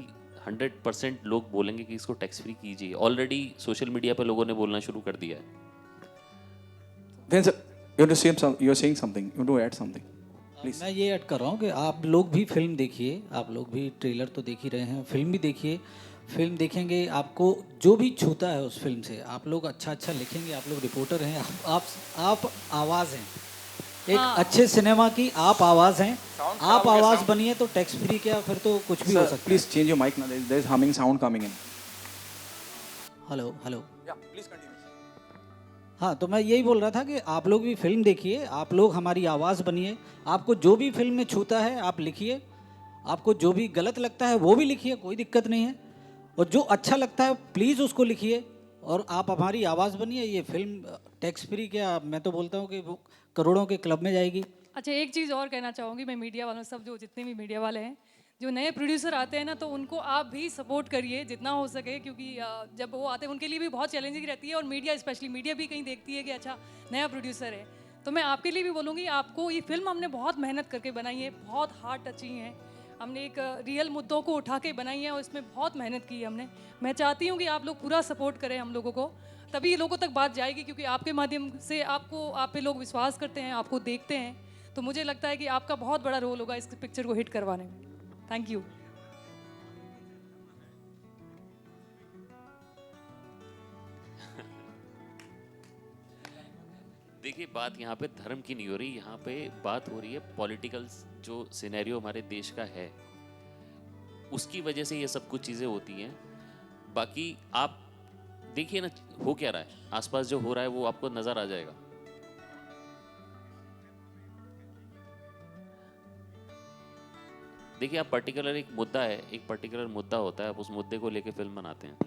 100% लोग बोलेंगे कि इसको टैक्स फ्री कीजिए। ऑलरेडी सोशल मीडिया पर लोगों ने बोलना शुरू कर दिया है। Then sir, you're saying something. You want to add something? Please. मैं ये ऐड कर रहा हूँ कि आप लोग भी फिल्म देखिए, आप लोग भी ट्रेलर तो देख ही रहे हैं, फिल्म भी देखिए। फिल्म देखेंगे, आपको जो भी छूता है उस फिल्म से, आप लोग अच्छा अच्छा लिखेंगे। आप लोग रिपोर्टर हैं, आप आवाज़ हैं, एक अच्छे सिनेमा की आप आवाज़ हैं। आप आवाज़ बनिए तो टैक्स फ्री क्या, फिर तो कुछ भी हो सकता है। Please change your mic, there is humming sound coming in. Hello hello. या प्लीज कंटिन्यू। हाँ, तो मैं यही बोल रहा था कि आप लोग भी फिल्म देखिए, आप लोग हमारी आवाज़ बनिए। आपको जो भी फिल्म में छूता है आप लिखिए, आपको जो भी गलत लगता है वो भी लिखिए, कोई दिक्कत नहीं है। और जो अच्छा लगता है प्लीज़ उसको लिखिए, और आप हमारी आवाज़ बनिए। ये फिल्म टैक्स फ्री क्या, मैं तो बोलता हूँ कि वो करोड़ों के क्लब में जाएगी। अच्छा, एक चीज़ और कहना चाहूँगी मैं मीडिया वालों, सब जो जितने भी मीडिया वाले हैं, जो नए प्रोड्यूसर आते हैं ना, तो उनको आप भी सपोर्ट करिए जितना हो सके, क्योंकि जब वो आते हैं उनके लिए भी बहुत चैलेंजिंग रहती है। और मीडिया, स्पेशली मीडिया भी कहीं देखती है कि अच्छा नया प्रोड्यूसर है, तो मैं आपके लिए भी बोलूँगी, आपको ये फिल्म हमने बहुत मेहनत करके बनाई है, बहुत हार्ट टचिंग है। हमने एक रियल मुद्दों को उठा के बनाई है और इसमें बहुत मेहनत की है हमने। मैं चाहती हूँ कि आप लोग पूरा सपोर्ट करें हम लोगों को। तभी लोगों तक बात जाएगी, क्योंकि आपके माध्यम से आप पे लोग विश्वास करते हैं, आपको देखते हैं। तो मुझे लगता है कि आपका बहुत बड़ा रोल होगा इस पिक्चर को हिट करवाने में। Thank you. देखिए, बात यहाँ पे धर्म की नहीं हो रही, यहाँ पे बात हो रही है पॉलिटिकल जो सिनेरियो हमारे देश का है, उसकी वजह से ये सब कुछ चीज़ें होती हैं। बाकी आप देखिए ना हो क्या रहा है, आसपास जो हो रहा है वो आपको नज़र आ जाएगा। देखिए, आप पर्टिकुलर एक मुद्दा है, एक पर्टिकुलर मुद्दा होता है, आप उस मुद्दे को लेके फिल्म बनाते हैं।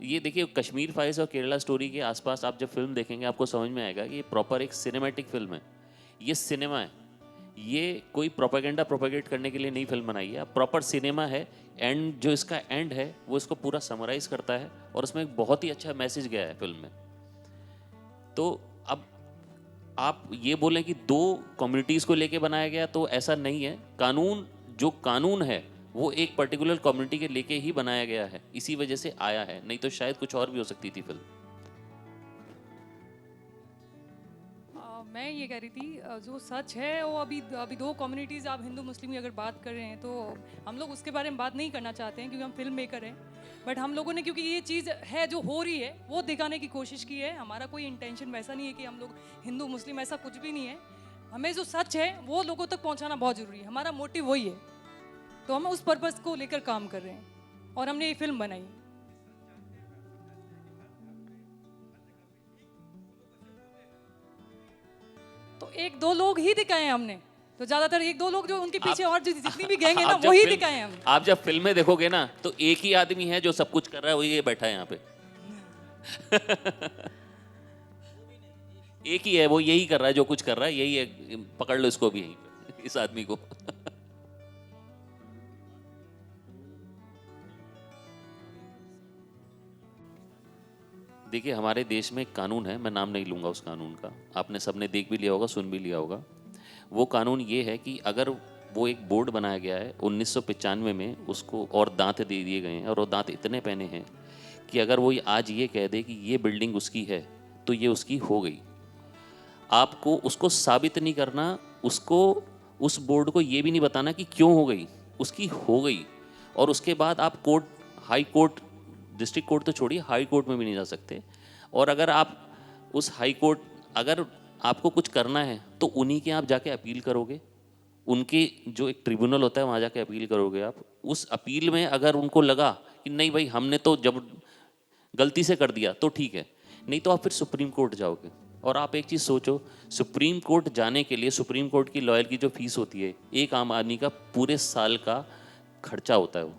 ये देखिए, कश्मीर फाइल्स और केरला स्टोरी के आसपास आप जब फिल्म देखेंगे आपको समझ में आएगा कि ये प्रॉपर एक सिनेमैटिक फिल्म है, ये सिनेमा है, ये कोई प्रोपेगेंडा प्रोपेगेट करने के लिए नहीं फिल्म बनाई है, प्रॉपर सिनेमा है। एंड जो इसका एंड है वो इसको पूरा समराइज करता है और उसमें एक बहुत ही अच्छा मैसेज गया है फिल्म में। तो अब आप ये बोलें कि दो कम्युनिटीज़ को लेके बनाया गया, तो ऐसा नहीं है। कानून जो कानून है वो एक पर्टिकुलर कम्युनिटी के लेके ही बनाया गया है, इसी वजह से आया है, नहीं तो शायद कुछ और भी हो सकती थी फिल्म। मैं ये कह रही थी जो सच है वो अभी दो कम्युनिटीज़, आप हिंदू मुस्लिम की अगर बात कर रहे हैं तो हम लोग उसके बारे में बात नहीं करना चाहते हैं, क्योंकि हम फिल्म मेकर हैं। बट हम लोगों ने, क्योंकि ये चीज़ है जो हो रही है, वो दिखाने की कोशिश की है। हमारा कोई इंटेंशन वैसा नहीं है कि हम लोग हिंदू मुस्लिम, ऐसा कुछ भी नहीं है। हमें जो सच है वो लोगों तक पहुँचाना बहुत ज़रूरी है, हमारा मोटिव वही है। तो हम उस पर्पज़ को लेकर काम कर रहे हैं और हमने ये फिल्म बनाई। तो एक दो लोग ही दिखाए हैं हमने, तो ज्यादातर एक दो लोग जो उनके पीछे और जितनी भी गैंग है ना वही दिखाए हैं हमने। आप जब फिल्में देखोगे ना तो एक ही आदमी है जो सब कुछ कर रहा है, वही ये बैठा है यहाँ पे। एक ही है, वो यही कर रहा है, जो कुछ कर रहा है यही है, पकड़ लो इसको भी, यहीं पे इस आदमी को। देखिए, हमारे देश में एक कानून है, मैं नाम नहीं लूँगा उस कानून का, आपने सबने देख भी लिया होगा, सुन भी लिया होगा। वो कानून ये है कि अगर वो एक बोर्ड बनाया गया है 1995 में, उसको और दांत दे दिए गए हैं, और वो दांत इतने पहने हैं कि अगर वो आज ये कह दे कि ये बिल्डिंग उसकी है तो ये उसकी हो गई। आपको उसको साबित नहीं करना, उसको उस बोर्ड को ये भी नहीं बताना कि क्यों हो गई, उसकी हो गई। और उसके बाद आप court, high court, district court तो छोड़िए, हाई कोर्ट में भी नहीं जा सकते। और अगर आप उस हाई कोर्ट, अगर आपको कुछ करना है तो उन्हीं के आप जाके अपील करोगे, उनके जो एक ट्रिब्यूनल होता है वहाँ जाके अपील करोगे आप। उस अपील में अगर उनको लगा कि नहीं भाई हमने तो जब गलती से कर दिया तो ठीक है, नहीं तो आप फिर सुप्रीम कोर्ट जाओगे। और आप एक चीज़ सोचो, सुप्रीम कोर्ट जाने के लिए सुप्रीम कोर्ट की लॉयर की जो फीस होती है, एक आम आदमी का पूरे साल का खर्चा होता है, वो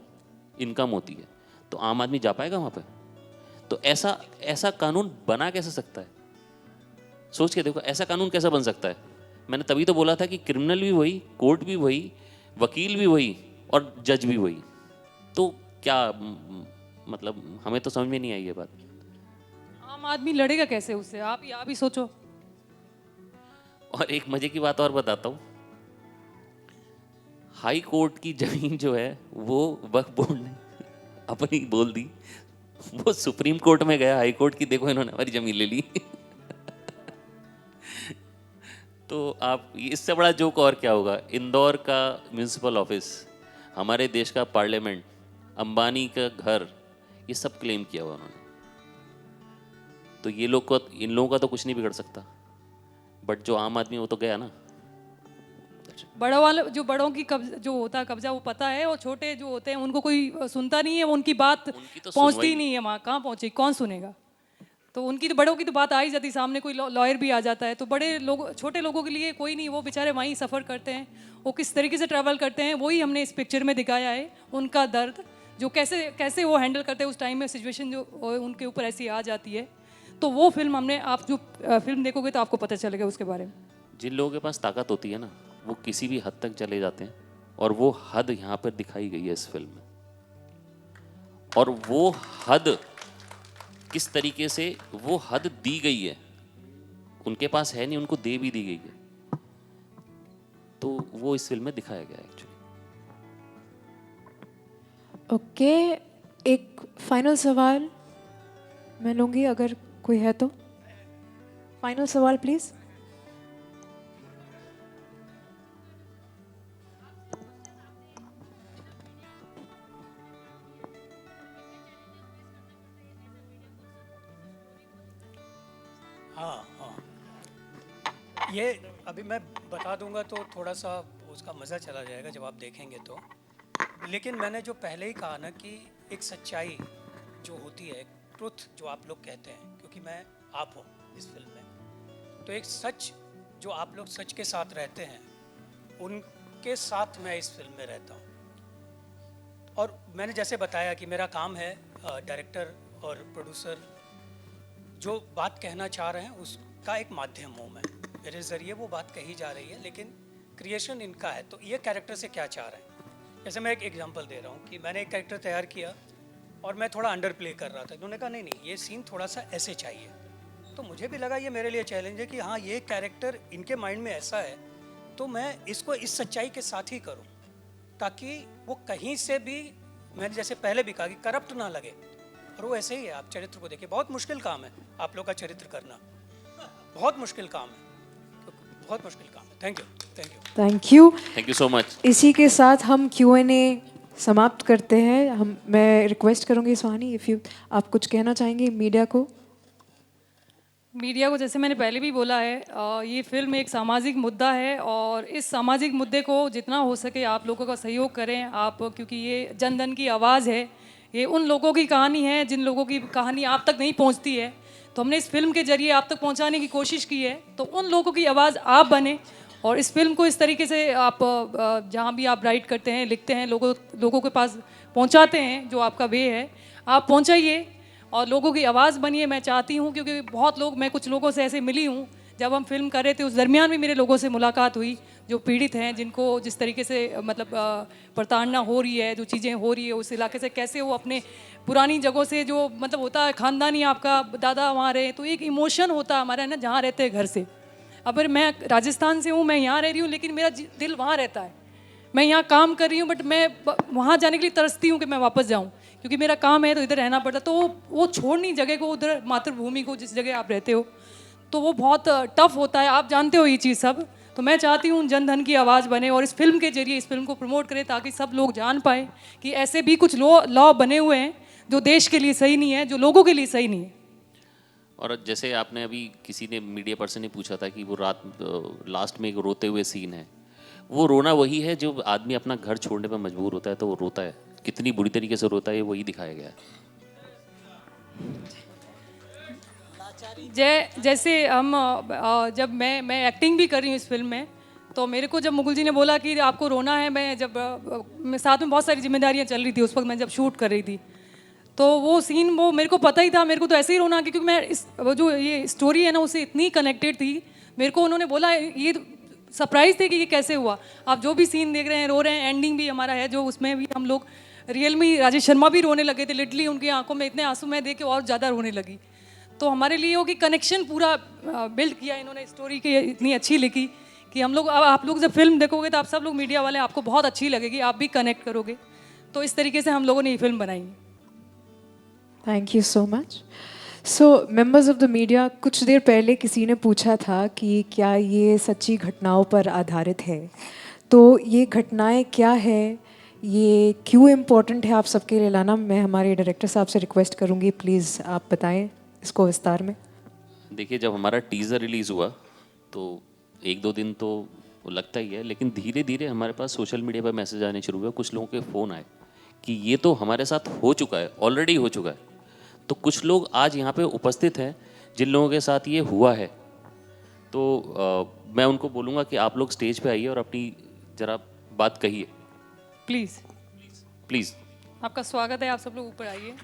इनकम होती है, तो आम आदमी जा पाएगा वहाँ पे? तो ऐसा कानून बना कैसे सकता है? सोच के देखो, ऐसा कानून कैसा बन सकता है? मैंने तभी तो बोला था कि क्रिमिनल भी वही, कोर्ट भी वही, वकील भी वही और जज भी वही। तो क्या मतलब, हमें तो समझ में नहीं आई ये बात। आम आदमी लड़ेगा कैसे उससे? आप ही सोचो। और एक मजे की बात और बताता हूँ, हाई कोर्ट की जमीन जो है वो वक्फ बोर्ड ने अपनी बोल दी, वो सुप्रीम कोर्ट में गया, हाई कोर्ट की, देखो इन्होंने हमारी जमीन ले ली। तो आप इससे बड़ा जोक और क्या होगा? इंदौर का म्यूनिसिपल ऑफिस, हमारे देश का पार्लियामेंट, अंबानी का घर, ये सब क्लेम किया हुआ उन्होंने। तो ये लोग को, इन लोगों का तो कुछ नहीं बिगड़ सकता, बट जो आम आदमी वो तो गया ना। बड़ों वाले, जो बड़ों की जो होता है कब्जा वो पता है, और छोटे जो होते हैं उनको कोई सुनता नहीं है, उनकी बात तो पहुंचती नहीं है वहाँ। कहाँ पहुंचे, कौन सुनेगा? तो उनकी तो, बड़ों की तो बात आ ही जाती, सामने कोई लॉयर भी आ जाता है। तो बड़े लोग, छोटे लोगों के लिए कोई नहीं, वो बेचारे वहीं सफ़र करते हैं, वो किस तरीके से ट्रैवल करते हैं वही हमने इस पिक्चर में दिखाया है। उनका दर्द जो कैसे वो हैंडल करते हैं उस टाइम में, सिचुएशन जो उनके ऊपर ऐसी आ जाती है। तो वो फिल्म हमने, आप जो फिल्म देखोगे तो आपको पता चलेगा उसके बारे में। जिन लोगों के पास ताकत होती है ना, वो किसी भी हद तक चले जाते हैं, और वो हद यहाँ पर दिखाई गई है इस फिल्म में। और वो हद किस तरीके से वो हद दी गई है, उनके पास है नहीं, उनको दे भी दी गई है, तो वो इस फिल्म में दिखाया गया है एक्चुअली। ओके, एक फाइनल सवाल मैं लूँगी, अगर कोई है तो। फाइनल सवाल प्लीज़। हाँ हाँ, ये अभी मैं बता दूंगा तो थोड़ा सा उसका मज़ा चला जाएगा जब आप देखेंगे तो। लेकिन मैंने जो पहले ही कहा ना कि एक सच्चाई जो होती है, ट्रुथ जो आप लोग कहते हैं, क्योंकि मैं आप हूँ इस फिल्म में, तो एक सच जो आप लोग सच के साथ रहते हैं उनके साथ मैं इस फिल्म में रहता हूँ। और मैंने जैसे बताया कि मेरा काम है डायरेक्टर और प्रोड्यूसर जो बात कहना चाह रहे हैं उसका एक माध्यम हूँ मैं, मेरे ज़रिए वो बात कही जा रही है, लेकिन क्रिएशन इनका है। तो ये कैरेक्टर से क्या चाह रहे हैं, जैसे मैं एक एग्जांपल दे रहा हूँ कि मैंने एक कैरेक्टर तैयार किया और मैं थोड़ा अंडर प्ले कर रहा था, इन्होंने कहा नहीं नहीं ये सीन थोड़ा सा ऐसे चाहिए। तो मुझे भी लगा ये मेरे लिए चैलेंज है कि हाँ ये कैरेक्टर इनके माइंड में ऐसा है, तो मैं इसको इस सच्चाई के साथ ही करूँ ताकि वो कहीं से भी, मैंने जैसे पहले भी कहा कि करप्ट ना लगे। और वो ऐसे ही है, आप चरित्र को देखिए, बहुत मुश्किल काम है आप लोग का चरित्र करना, बहुत मुश्किल काम है, बहुत मुश्किल काम है। Thank you, thank you, thank you, thank you so much. इसी के साथ हम Q&A समाप्त करते हैं। मैं रिक्वेस्ट करूंगी स्वानी, इफ़ यू आप कुछ कहना चाहेंगे मीडिया को। मीडिया को जैसे मैंने पहले भी बोला है, ये फिल्म एक सामाजिक मुद्दा है और इस सामाजिक मुद्दे को जितना हो सके आप लोगों का सहयोग करें आप, क्योंकि ये जन धन की आवाज़ है, ये उन लोगों की कहानी है जिन लोगों की कहानी आप तक नहीं पहुंचती है। तो हमने इस फिल्म के जरिए आप तक पहुंचाने की कोशिश की है, तो उन लोगों की आवाज़ आप बने और इस फिल्म को इस तरीके से आप जहाँ भी आप राइट करते हैं, लिखते हैं, लोगों के पास पहुंचाते हैं, जो आपका वे है आप पहुंचाइए और लोगों की आवाज़ बनिए। मैं चाहती हूँ, क्योंकि बहुत लोग, मैं कुछ लोगों से ऐसे मिली हूँ जब हम फिल्म कर रहे थे, उस दरमियान भी मेरे लोगों से मुलाकात हुई जो पीड़ित हैं, जिनको जिस तरीके से मतलब प्रताड़ना हो रही है, जो चीज़ें हो रही है उस इलाके से, कैसे वो अपने पुरानी जगहों से, जो मतलब होता है ख़ानदानी, आपका दादा वहाँ रहे, तो एक इमोशन होता है हमारा, है ना, जहाँ रहते हैं घर से। अगर मैं राजस्थान से हूँ, मैं यहाँ रह रही हूँ, लेकिन मेरा दिल वहाँ रहता है। मैं यहाँ काम कर रही हूँ, बट मैं वहाँ जाने के लिए तरसती हूँ कि मैं वापस जाऊँ, क्योंकि मेरा काम है तो इधर रहना पड़ता। तो वो छोड़नी जगह को, उधर मातृभूमि को, जिस जगह आप रहते हो, तो वो बहुत टफ होता है, आप जानते हो ये चीज़ सब। तो मैं चाहती हूँ जन धन की आवाज़ बने और इस फिल्म के जरिए इस फिल्म को प्रमोट करें, ताकि सब लोग जान पाए कि ऐसे भी कुछ लॉ बने हुए हैं जो देश के लिए सही नहीं है, जो लोगों के लिए सही नहीं है। और जैसे आपने अभी किसी ने, मीडिया पर्सन ने पूछा था कि वो रात लास्ट में एक रोते हुए सीन है, वो रोना वही है जो आदमी अपना घर छोड़ने पर मजबूर होता है तो वो रोता है, कितनी बुरी तरीके से रोता है वही दिखाया गया है। जैसे हम जब मैं एक्टिंग भी कर रही हूँ इस फिल्म में, तो मेरे को जब मुकुल जी ने बोला कि आपको रोना है, मैं जब मैं साथ में बहुत सारी जिम्मेदारियाँ चल रही थी उस वक्त, मैं जब शूट कर रही थी, तो वो सीन वो मेरे को पता ही था, मेरे को तो ऐसे ही रोना, क्योंकि मैं वो जो ये स्टोरी है ना उससे इतनी कनेक्टेड थी। मेरे को उन्होंने बोला, ये सरप्राइज़ थे कि ये कैसे हुआ। आप जो भी सीन देख रहे हैं, रो रहे हैं, एंडिंग भी हमारा है जो उसमें भी हम लोग रियल में, राजेश शर्मा भी रोने लगे थे, लिटरली उनकी आंखों में इतने आंसू मैं देख के और ज़्यादा रोने लगी। तो हमारे लिए वो कि कनेक्शन पूरा बिल्ड किया इन्होंने, स्टोरी की इतनी अच्छी लिखी कि हम लोग, अब आप लोग जब फिल्म देखोगे तो आप सब लोग मीडिया वाले, आपको बहुत अच्छी लगेगी, आप भी कनेक्ट करोगे। तो इस तरीके से हम लोगों ने ये फिल्म बनाई। Thank you so much. So members of the media, कुछ देर पहले किसी ने पूछा था कि क्या ये सच्ची घटनाओं पर आधारित है, तो ये घटनाएं क्या है, ये क्यों इम्पोर्टेंट है आप सबके लिए लाना। मैं हमारे डायरेक्टर साहब से रिक्वेस्ट करूँगी, प्लीज़ आप बताएं इसको विस्तार में। देखिए, जब हमारा टीज़र रिलीज़ हुआ तो 1-2 दिन तो लगता ही है, लेकिन धीरे धीरे हमारे पास सोशल मीडिया पर मैसेज आने शुरू हुए, कुछ लोगों के फ़ोन आए कि ये तो हमारे साथ हो चुका है, ऑलरेडी हो चुका है। तो कुछ लोग आज यहाँ पे उपस्थित हैं जिन लोगों के साथ ये हुआ है, तो मैं उनको बोलूँगा कि आप लोग स्टेज पे आइए और अपनी ज़रा बात कहिए, प्लीज़ प्लीज़। आपका स्वागत है, आप सब लोग ऊपर आइए।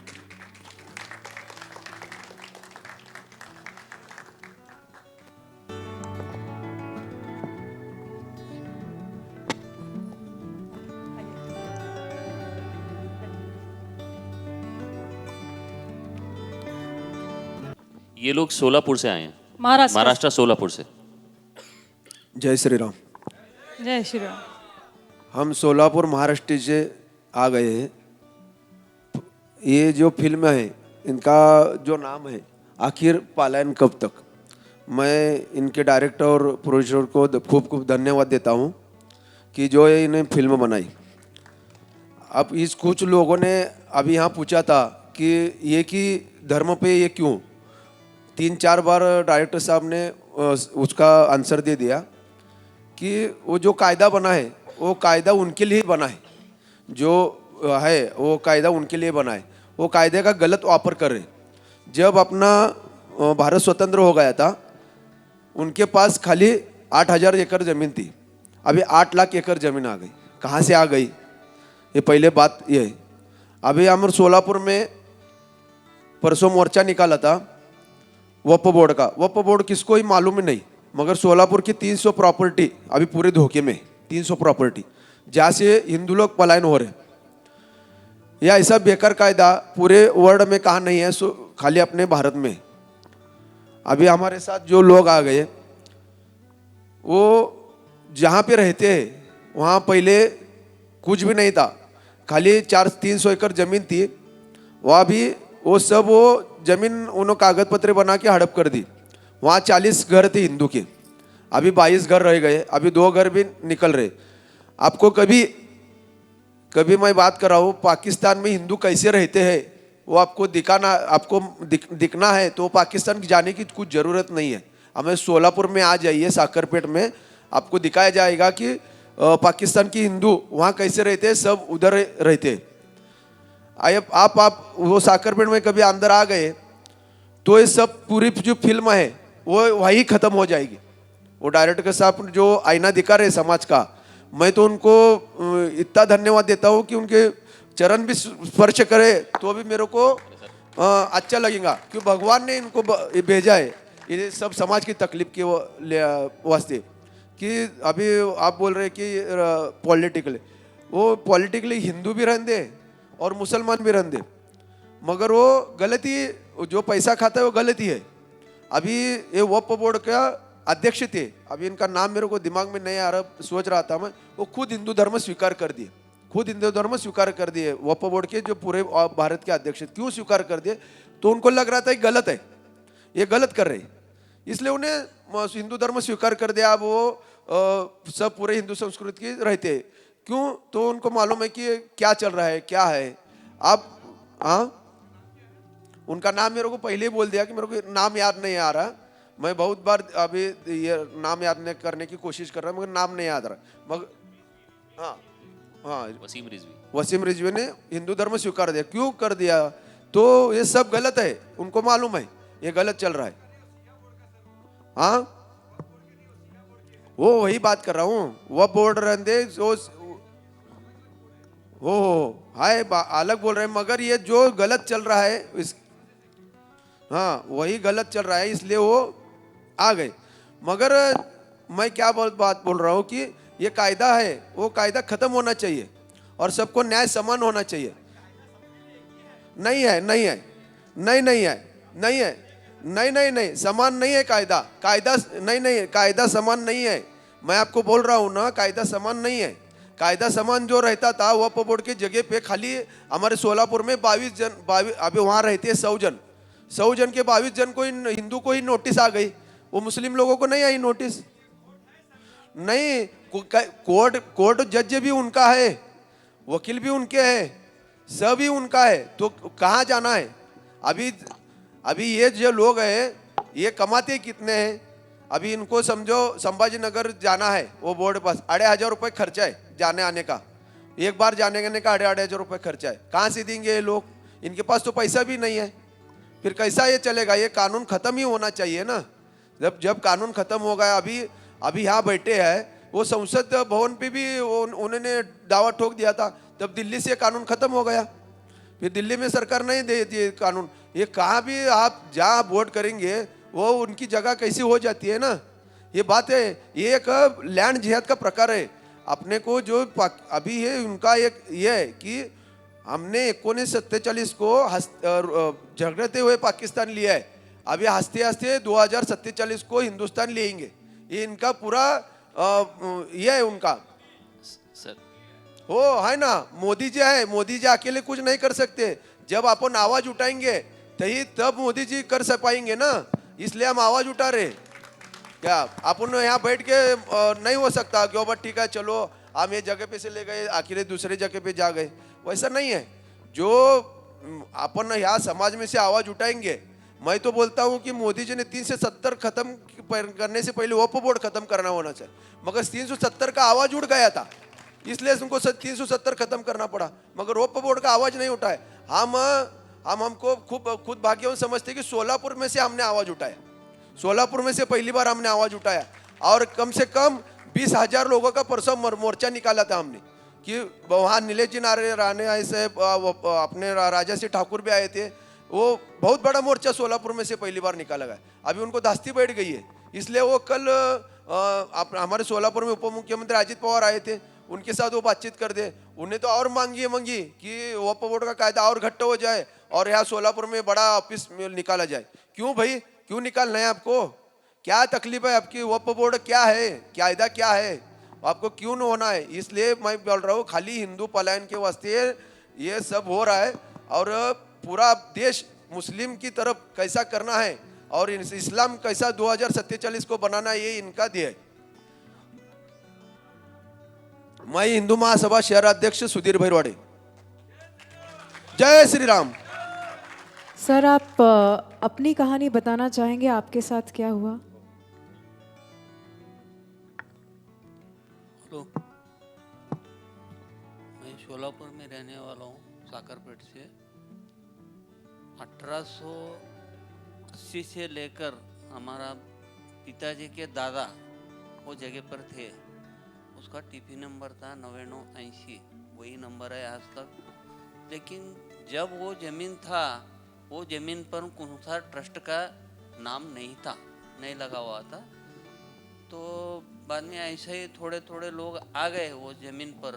ये लोग सोलापुर से आए हैं, महाराष्ट्र। महाराष्ट्र, सोलापुर से। जय श्री राम। जय श्री राम। हम सोलापुर महाराष्ट्र से आ गए हैं। ये जो फिल्म है इनका जो नाम है आखिर पलायन कब तक, मैं इनके डायरेक्टर और प्रोड्यूसर को खूब खूब धन्यवाद देता हूँ कि जो ये इन्हें फिल्म बनाई। अब इस कुछ लोगों ने अभी यहाँ पूछा था कि ये कि धर्म पे ये क्यों, 3-4 बार डायरेक्टर साहब ने उसका आंसर दे दिया कि वो जो कायदा बना है वो कायदा उनके लिए बना है, जो है वो कायदा उनके लिए बना है, वो कायदे का गलत वापर कर रहे। जब अपना भारत स्वतंत्र हो गया था उनके पास खाली 8,000 एकड़ ज़मीन थी, अभी 8 लाख एकड़ ज़मीन आ गई। कहाँ से आ गई, ये पहले बात ये है। अभी हम सोलापुर में परसों मोर्चा निकाला था वक्फ बोर्ड का। वक्फ बोर्ड किसको ही मालूम ही नहीं, मगर सोलापुर की 300 प्रॉपर्टी अभी पूरे धोखे में, 300 प्रॉपर्टी जहाँ से हिंदू लोग पलायन हो रहे। यह ऐसा बेकार कायदा पूरे वर्ल्ड में कहाँ नहीं है, खाली अपने भारत में। अभी हमारे साथ जो लोग आ गए वो जहाँ पे रहते हैं वहाँ पहले कुछ भी नहीं था, खाली 300 एकड़ ज़मीन थी, वहाँ भी वो सब वो ज़मीन उन्होंने कागज पत्र बना के हड़प कर दी। वहाँ 40 घर थे हिंदू के, अभी 22 घर रह गए, अभी 2 घर भी निकल रहे। आपको कभी मैं बात कर रहा हूँ पाकिस्तान में हिंदू कैसे रहते हैं वो आपको दिखाना, आपको दिखना है तो पाकिस्तान जाने की कुछ ज़रूरत नहीं है। हमें सोलापुर में आ जाइए, साकरपेट में आपको दिखाया जाएगा कि पाकिस्तान की हिंदू वहाँ कैसे रहते हैं, सब उधर रहते हैं। आप वो साकरपेट में कभी अंदर आ गए तो ये सब पूरी जो फिल्म है वो वही ख़त्म हो जाएगी। वो डायरेक्टर साहब जो आईना दिखा रहे समाज का, मैं तो उनको इतना धन्यवाद देता हूँ कि उनके चरण भी स्पर्श करे तो भी मेरे को अच्छा लगेगा, क्यों भगवान ने इनको भेजा है ये सब समाज की तकलीफ के वास्ते। कि अभी आप बोल रहे कि पॉलिटिकली, वो पॉलिटिकली हिंदू भी रहने दे और मुसलमान भी रहने दे, मगर वो गलती, जो पैसा खाता है वो गलती है। अभी ये वक्फ बोर्ड का अध्यक्ष थे, अभी इनका नाम मेरे को दिमाग में नहीं आ रहा, सोच रहा था मैं, वो खुद हिंदू धर्म स्वीकार कर दिए, खुद हिंदू धर्म स्वीकार कर दिए वक्फ बोर्ड के जो पूरे भारत के अध्यक्ष। क्यों स्वीकार कर दिए, तो उनको लग रहा था कि गलत है, ये गलत कर रहे, इसलिए उन्हें हिंदू धर्म स्वीकार कर दिया। अब वो सब पूरे हिंदू संस्कृति के रहते हैं। क्यों, तो उनको मालूम है कि क्या चल रहा है, क्या है। आप उनका नाम मेरे को पहले ही बोल दिया कि मेरे को नाम याद नहीं आ रहा, मैं बहुत बार अभी ये नाम याद नहीं करने की कोशिश कर रहा हूँ, मगर नाम नहीं याद रहा। मगर हाँ, वसीम रिजवी ने हिंदू धर्म स्वीकार दिया। क्यों कर दिया, तो ये सब गलत है, उनको मालूम है ये गलत चल रहा है। हाँ, वो वही बात कर रहा हूँ, वह बोर्ड रहते हो हाय अलग बोल रहे हैं, मगर ये जो गलत चल रहा है हाँ वही गलत चल रहा है, इसलिए वो आ गए। मगर मैं क्या बात बोल रहा हूँ कि ये कायदा है, वो कायदा खत्म होना चाहिए और सबको न्याय समान होना चाहिए। नहीं है, नहीं है, नहीं नहीं है, नहीं है, नहीं नहीं नहीं, समान नहीं है कायदा, कायदा नहीं नहीं, कायदा समान नहीं है। मैं आपको बोल रहा हूँ ना, कायदा समान नहीं है। कायदा समान जो रहता था वक्फ बोर्ड की जगह पे खाली हमारे सोलापुर में 22 जन, अभी वहाँ रहते हैं 100 जन के 22 जन को हिंदू को ही नोटिस आ गई, वो मुस्लिम लोगों को नहीं आई नोटिस। नहीं, कोर्ट जज भी उनका है, वकील भी उनके है, सब ही उनका है, तो कहाँ जाना है। अभी ये जो लोग हैं ये कमाते कितने हैं। अभी इनको समझो संभाजी नगर जाना है, वो बोर्ड पास 2,500 रुपये खर्चा है जाने आने का, एक बार जाने आने का 2,500 रुपये खर्चा है। कहाँ से देंगे ये लोग, इनके पास तो पैसा भी नहीं है, फिर कैसा ये चलेगा। ये कानून ख़त्म ही होना चाहिए ना। जब कानून ख़त्म हो गया, अभी यहाँ बैठे हैं, वो संसद भवन पे भी उन्होंने दावा ठोक दिया था, तब दिल्ली से कानून ख़त्म हो गया, फिर दिल्ली में सरकार नहीं देती है कानून। ये कहाँ भी आप जहाँ वोट करेंगे वो उनकी जगह कैसी हो जाती है ना, ये बात है। ये एक लैंड जिहाद का प्रकार है। अपने को जो अभी है उनका एक ये है कि हमने 1947 को झगड़ते हुए पाकिस्तान लिया है, अभी हंसते हंसते 2047 को हिंदुस्तान लेंगे। ये इनका पूरा ये है उनका सर। हो है ना। मोदी जी है, मोदी जी अकेले कुछ नहीं कर सकते, जब अपन आवाज उठाएंगे तभी तब मोदी जी कर पाएंगे ना, इसलिए हम आवाज उठा रहे। क्या अपन यहाँ बैठ के नहीं हो सकता कि बस ठीक है चलो हम ये जगह पे से ले गए आखिर दूसरे जगह पे जा गए, वैसा नहीं है। जो अपन यहाँ समाज में से आवाज उठाएंगे, मैं तो बोलता हूँ कि मोदी जी ने 370 खत्म करने से पहले वक्फ बोर्ड खत्म करना होना चाहिए, मगर 370 का आवाज उठ गया था इसलिए उनको 370 खत्म करना पड़ा, मगर वक्फ बोर्ड का आवाज नहीं उठाए। हमको खुद भाग्यवान समझते कि सोलापुर में से हमने आवाज उठाया, सोलापुर में से पहली बार हमने आवाज उठाया और कम से कम 20,000 लोगों का परसों मोर्चा निकाला था हमने कि वहाँ नीलेश जी राणे ऐसे अपने राजा सिंह ठाकुर भी आए थे, वो बहुत बड़ा मोर्चा सोलापुर में से पहली बार निकाला गया। अभी उनको दास्ती बैठ गई है, इसलिए वो कल हमारे सोलापुर में उप मुख्यमंत्री अजित पवार आए थे, उनके साथ वो बातचीत कर दे। उन्हें तो और मांगी कि वक्फ बोर्ड का कायदा और घट्ट हो जाए और यहाँ सोलापुर में बड़ा ऑफिस निकाला जाए। क्यों भाई, क्यों निकालना है आपको? क्या तकलीफ है आपकी? वक्फ बोर्ड क्या है, कायदा क्या है, आपको क्यों न होना है? इसलिए मैं बोल रहा हूँ खाली हिंदू पलायन के वास्ते ये सब हो रहा है और पूरा देश मुस्लिम की तरफ कैसा करना है और इस्लाम कैसा 2047 को बनाना, ये इनका ध्येय है। मैं हिंदू महासभा शहर अध्यक्ष सुधीर भैरवाड़े। जय श्री राम। सर आप अपनी कहानी बताना चाहेंगे, आपके साथ क्या हुआ? हेलो, मैं शोलापुर में रहने वाला हूँ, साकरपेट से। 1880 से लेकर हमारा पिताजी के दादा वो जगह पर थे, उसका टीपी नंबर था 9980, वही नंबर है आज तक। लेकिन जब वो ज़मीन था, वो ज़मीन पर कौन सा ट्रस्ट का नाम नहीं था, नहीं लगा हुआ था। तो बाद में ऐसे ही थोड़े थोड़े लोग आ गए वो ज़मीन पर,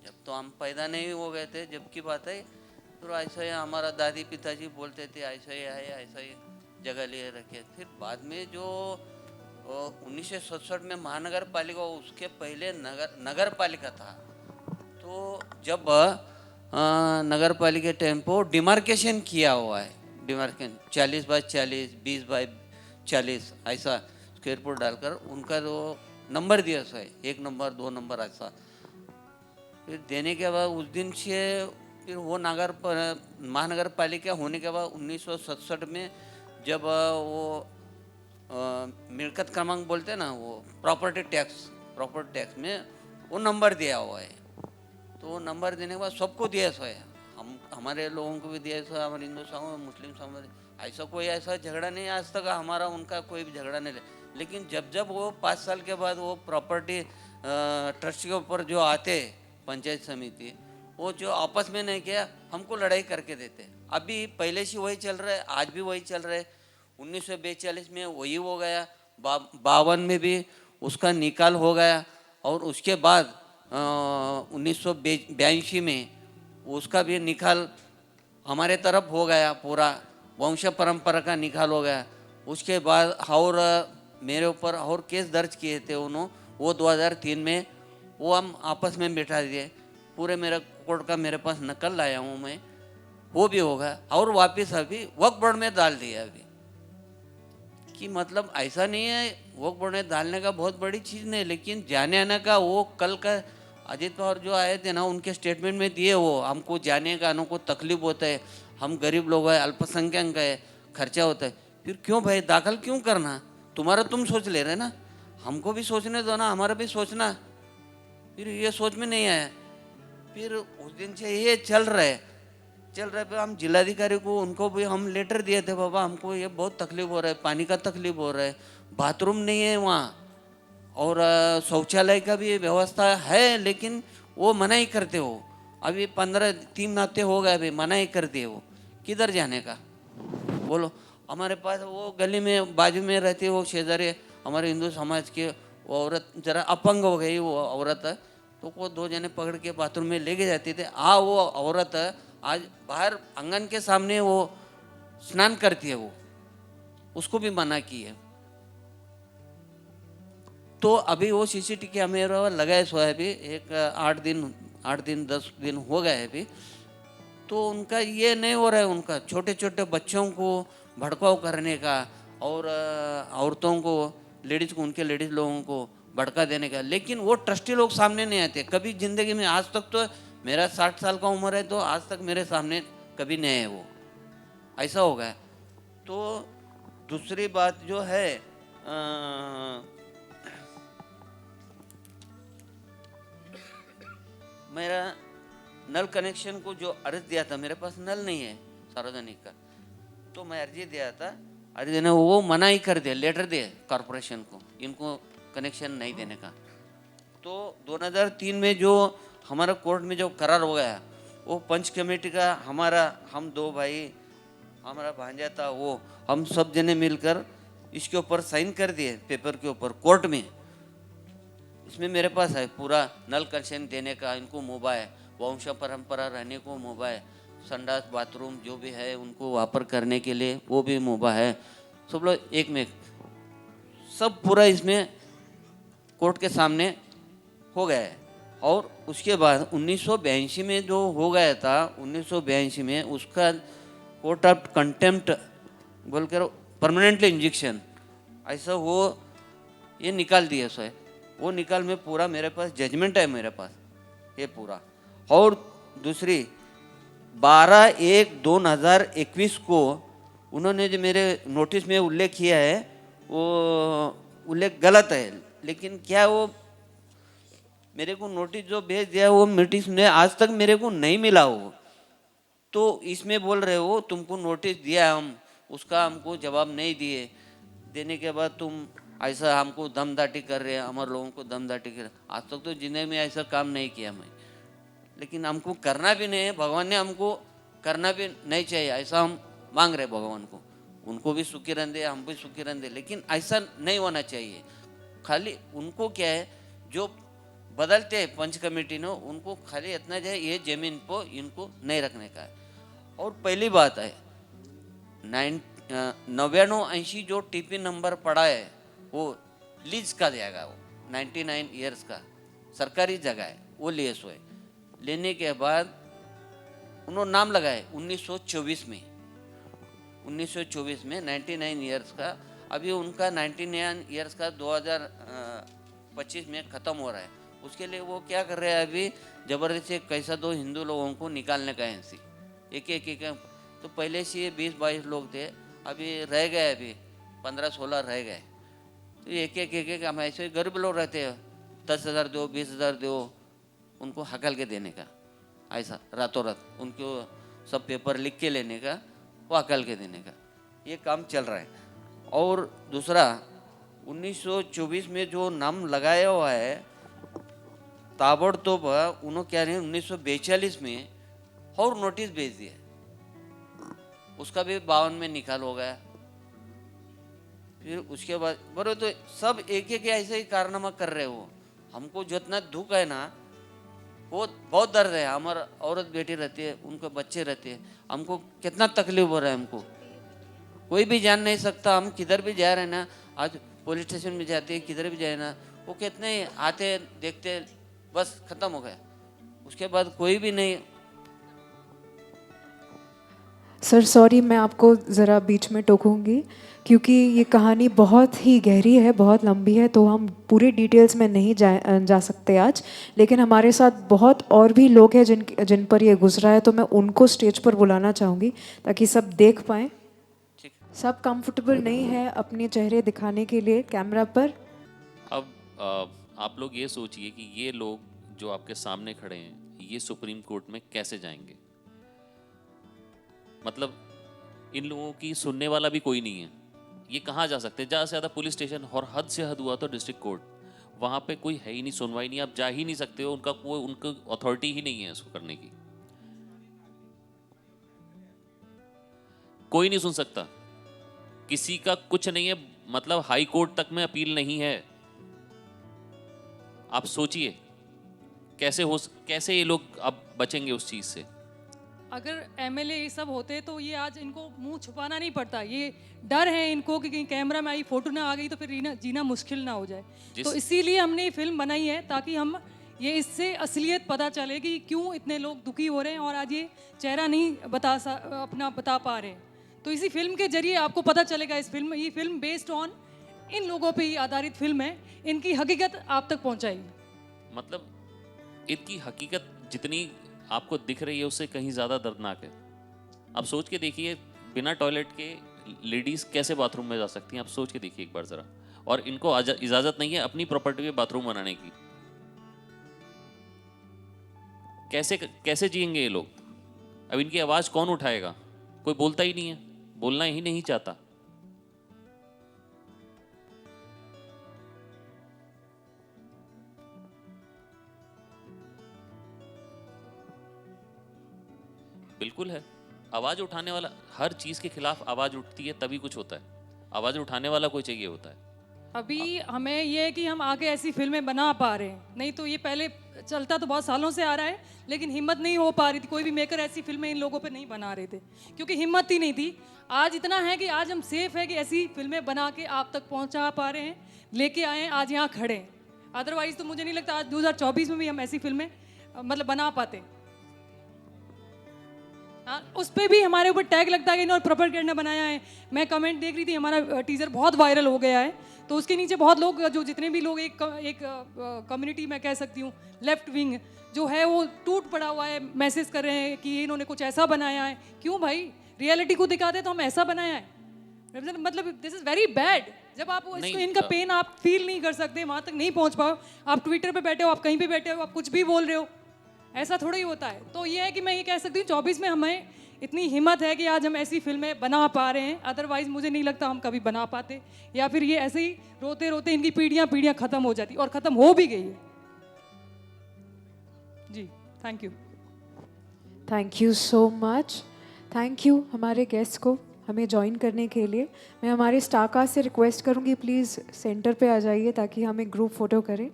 जब तो हम पैदा नहीं हो गए थे जब की बात है। तो ऐसा ही हमारा दादी पिताजी बोलते थे ऐसा ही है, ऐसा ही जगह लिए रखे। फिर बाद में जो 1967 में महानगर पालिका, उसके पहले नगर पालिका था। तो जब नगर पालिका टाइम पर डिमार्केशन किया हुआ है, डिमार्केशन 40 बाय 40, 20 बाय 40 ऐसा स्क्वायर फुट डालकर उनका जो नंबर दिया है, 1 नंबर 2 नंबर ऐसा। फिर देने के बाद उस दिन से फिर वो महानगर पालिका होने के बाद 1967 में जब वो मिल्कत क्रमांक बोलते हैं ना, वो प्रॉपर्टी टैक्स में वो नंबर दिया हुआ है। तो वो नंबर देने के बाद सबको दिया है, हमारे लोगों को भी दिया है, हमारे हिंदू समाज, मुस्लिम समाज, ऐसा कोई ऐसा झगड़ा नहीं आज तक हमारा उनका कोई भी झगड़ा नहीं। लेकिन जब वो 5 साल के बाद वो प्रॉपर्टी ट्रस्ट के ऊपर जो आते पंचायत समिति, वो जो आपस में नहीं किया, हमको लड़ाई करके देते। अभी पहले से वही चल रहा है, आज भी वही चल रहा है। 1942 में वही हो गया, 52 में भी उसका निकाल हो गया, और उसके बाद 1982 में उसका भी निकाल हमारे तरफ हो गया, पूरा वंश परंपरा का निकाल हो गया। उसके बाद और मेरे ऊपर और केस दर्ज किए थे उन्होंने, वो 2003 में वो हम आपस में बिठा दिए। पूरे मेरा कोर्ट का मेरे पास नकल लाया हूँ मैं, वो भी होगा। और वापस अभी वक्फ बोर्ड में डाल दिया अभी, कि मतलब ऐसा नहीं है वक्फ बोर्ड में डालने का बहुत बड़ी चीज़ नहीं, लेकिन जाने आने का वो कल का अजित पवार जो आए थे ना, उनके स्टेटमेंट में दिए, वो हमको जाने का आने को तकलीफ होता है, हम गरीब लोग हैं, अल्पसंख्यक है, खर्चा होता है। फिर क्यों भाई दाखिल क्यों करना? तुम्हारा तुम सोच ले रहे ना, हमको भी सोचने दो ना, हमारा भी सोचना। फिर ये सोच में नहीं आया। फिर उस दिन से ये चल रहा है। फिर हम जिलाधिकारी को उनको भी हम लेटर दिए थे, बाबा हमको ये बहुत तकलीफ हो रहा है, पानी का तकलीफ हो रहा है, बाथरूम नहीं है वहाँ, और शौचालय का भी व्यवस्था है, लेकिन वो मना ही करते हो। अभी 3 हफ्ते हो गए, अभी मना ही कर दिए। वो किधर जाने का बोलो? हमारे पास वो गली में बाजू में रहती है वो शेजारी हमारे हिंदू समाज की वो औरत, जरा अपंग हो गई वो औरत, तो वो 2 जने पकड़ के बाथरूम में लेके जाते थे। वो औरत आज बाहर आंगन के सामने वो स्नान करती है, वो उसको भी मना की है। तो अभी वो CCTV कैमरा लगाए सो है, अभी 8 दिन 10 दिन हो गए अभी। तो उनका ये नहीं हो रहा है, उनका छोटे छोटे बच्चों को भड़काव करने का और औरतों को, लेडीज़ को, उनके लेडीज़ लोगों को भड़का देने का। लेकिन वो ट्रस्टी लोग सामने नहीं आते कभी ज़िंदगी में। आज तक तो मेरा 60 साल का उम्र है, तो आज तक मेरे सामने कभी नहीं है वो, ऐसा हो गया। तो दूसरी बात जो है मेरा नल कनेक्शन को जो अर्ज दिया था, मेरे पास नल नहीं है सार्वजनिक का, तो मैं अर्जी दिया था, अर्जी देने वो मना ही कर दिया, लेटर दिए कॉरपोरेशन को, इनको कनेक्शन नहीं देने का। तो 2003 में जो हमारा कोर्ट में जो करार हो गया, वो पंच कमेटी का हमारा, हम 2 भाई, हमारा भांजा था, वो हम सब जने मिलकर इसके ऊपर साइन कर दिए पेपर के ऊपर कोर्ट में। इसमें मेरे पास है पूरा नल कनेक्शन देने का, इनको मोबाइल, वंश परंपरा रहने को मोबाइल, संडास बाथरूम जो भी है उनको वापर करने के लिए वो भी मोबाइल है, सब लोग एक में सब पूरा इसमें कोर्ट के सामने हो गया है। और उसके बाद 1982 में जो हो गया था, 1982 में उसका कोर्ट ऑफ कंटेम्प्ट बोलकर परमानेंटली इंजेक्शन ऐसा वो ये निकाल दिया सो है, वो निकाल में पूरा मेरे पास जजमेंट है मेरे पास ये पूरा। और दूसरी 12/1/2021 को उन्होंने जो मेरे नोटिस में उल्लेख किया है वो उल्लेख गलत है, लेकिन क्या वो मेरे को नोटिस जो भेज दिया वो नोटिस ने आज तक मेरे को नहीं मिला वो। तो इसमें बोल रहे हो तुमको नोटिस दिया हम, उसका हमको जवाब नहीं दिए, देने के बाद तुम ऐसा हमको दमदाटी कर रहे हैं, हमारे लोगों को दमदाटी कर। आज तक तो जिंदगी में ऐसा काम नहीं किया मैं, लेकिन हमको करना भी नहीं है, भगवान ने हमको करना भी नहीं चाहिए, ऐसा हम मांग रहे भगवान को। उनको भी सुखी रहने, हम भी सुखी रहने, लेकिन ऐसा नहीं होना चाहिए। खाली उनको क्या है जो बदलते हैं पंच कमेटी ने, उनको खाली इतना जाए ये जमीन को इनको नहीं रखने का है। और पहली बात है 9980 जो टीपी नंबर पड़ा है वो लीज का जाएगा, वो 99 ईयर्स का सरकारी जगह है, वो लिए सो है। लेने के बाद उन्होंने नाम लगाए 1924 में 99 ईयर्स का। अभी उनका 99 ईयर्स का 2025 में ख़त्म हो रहा है। उसके लिए वो क्या कर रहे हैं, अभी ज़बरदस्ती कैसा दो हिंदू लोगों को निकालने का है ऐसी एक तो पहले से ये 20-22 लोग थे, अभी रह गए, अभी 15-16 रह गए। तो एक हम ऐसे गरीब लोग रहते हैं, 10,000 दो, 20,000 दो, उनको हकल के देने का, ऐसा रातों रात उनको सब पेपर लिख के लेने का, वो हकल के देने का, ये काम चल रहा है। और दूसरा 1924 में जो नाम लगाया हुआ है ताबड़तोब, उन्होंने क्या नहीं 1942 में और नोटिस भेज दिया, उसका भी 52 में निकाल हो गया। फिर उसके बाद बरो तो सब एक ऐसे ही कारनामा कर रहे हो। हमको जितना दुख है ना, वो बहुत दर्द है। हमारा औरत बेटी रहती है, उनके बच्चे रहते हैं, हमको कितना तकलीफ हो रहा है। हमको कोई भी जान नहीं सकता, हम किधर भी जा रहे हैं ना, आज पुलिस स्टेशन में जाते हैं, किधर भी जाए ना, वो कितने आते देखते, बस खत्म हो गया, उसके बाद कोई भी नहीं। सर सॉरी, मैं आपको ज़रा बीच में टोकूंगी क्योंकि ये कहानी बहुत ही गहरी है, बहुत लंबी है, तो हम पूरे डिटेल्स में नहीं जा सकते आज। लेकिन हमारे साथ बहुत और भी लोग हैं जिन पर ये गुजरा है, तो मैं उनको स्टेज पर बुलाना चाहूँगी ताकि सब देख पाएँ। सब कंफर्टेबल नहीं है अपने चेहरे दिखाने के लिए कैमरा पर। अब आप लोग ये सोचिए कि ये लोग जो आपके सामने खड़े हैं, ये सुप्रीम कोर्ट में कैसे जाएंगे? मतलब इन लोगों की सुनने वाला भी कोई नहीं है, ये कहाँ जा सकते हैं? ज़्यादा से ज़्यादा पुलिस स्टेशन, और हद से हद हुआ तो डिस्ट्रिक्ट कोर्ट, वहाँ पे कोई है ही नहीं, सुनवाई नहीं, आप जा ही नहीं सकते हो, उनका कोई उनका अथॉरिटी ही नहीं है इसको करने की, कोई नहीं सुन सकता, किसी का कुछ नहीं है। मतलब हाई कोर्ट तक में अपील नहीं है। आप सोचिए कैसे ये लोग अब बचेंगे उस चीज से। अगर एमएलए ये सब होते तो ये आज इनको मुंह छुपाना नहीं पड़ता। ये डर है इनको कि कहीं कैमरा में आई फोटो ना आ गई तो फिर जीना मुश्किल ना हो जाए। तो इसीलिए हमने ये फिल्म बनाई है ताकि हम ये इससे असलियत पता चले कि क्यों इतने लोग दुखी हो रहे हैं और आज ये चेहरा नहीं अपना बता पा रहे हैं। तो इसी फिल्म के जरिए आपको पता चलेगा ये फिल्म बेस्ड ऑन इन लोगों पे ही आधारित फिल्म है, इनकी हकीकत आप तक पहुंचाएगी। मतलब इनकी हकीकत जितनी आपको दिख रही है उससे कहीं ज़्यादा दर्दनाक है। आप सोच के देखिए, बिना टॉयलेट के लेडीज़ कैसे बाथरूम में जा सकती हैं, आप सोच के देखिए एक बार ज़रा। और इनको इजाज़त नहीं है अपनी प्रॉपर्टी में बाथरूम बनाने की। कैसे जिएंगे ये लोग? अब इनकी आवाज़ कौन उठाएगा? कोई बोलता ही नहीं है, बोलना ही नहीं चाहता। बिल्कुल है, आवाज़ उठाने वाला, हर चीज़ के खिलाफ आवाज़ उठती है तभी कुछ होता है। आवाज़ उठाने वाला कोई चाहिए होता है। अभी हमें ये है कि हम आगे ऐसी फिल्में बना पा रहे हैं, नहीं तो ये पहले चलता तो बहुत सालों से आ रहा है, लेकिन हिम्मत नहीं हो पा रही थी। कोई भी मेकर ऐसी फिल्में इन लोगों पे नहीं बना रहे थे क्योंकि हिम्मत ही नहीं थी। आज इतना है कि आज हम सेफ है कि ऐसी फिल्में बना के आप तक पहुंचा पा रहे हैं, लेके आए हैं, आज यहाँ खड़े हैं। अदरवाइज तो मुझे नहीं लगता आज 2024 में भी हम ऐसी फिल्में मतलब बना पाते। हाँ, उस पर भी हमारे ऊपर टैग लगता है कि इन्होंने प्रोपेगेंडा बनाया है। मैं कमेंट देख रही थी, हमारा टीजर बहुत वायरल हो गया है, तो उसके नीचे बहुत लोग, जो जितने भी लोग एक कम्युनिटी मैं कह सकती हूँ लेफ्ट विंग जो है, वो टूट पड़ा हुआ है, मैसेज कर रहे हैं कि इन्होंने कुछ ऐसा बनाया है। क्यों भाई, रियलिटी को दिखाते तो हम ऐसा बनाया है। मतलब दिस इज वेरी बैड। जब आप इसको इनका पेन आप फील नहीं कर सकते, वहाँ तक नहीं पहुँच पाओ, आप ट्विटर पे बैठे हो, आप कहीं पे बैठे हो, आप कुछ भी बोल रहे हो, ऐसा थोड़ा ही होता है। तो ये है कि मैं ये कह सकती हूँ 24 में हमें इतनी हिम्मत है कि आज हम ऐसी फिल्में बना पा रहे हैं, अदरवाइज मुझे नहीं लगता हम कभी बना पाते, या फिर ये ऐसे ही रोते रोते इनकी पीढ़ियां खत्म हो जाती, और खत्म हो भी गई है। जी, thank you. Thank you so much. Thank you हमारे गेस्ट को हमें ज्वाइन करने के लिए। मैं हमारे स्टारकास्ट से रिक्वेस्ट करूंगी प्लीज़ सेंटर पे आ जाइए ताकि हम एक ग्रुप फोटो करें।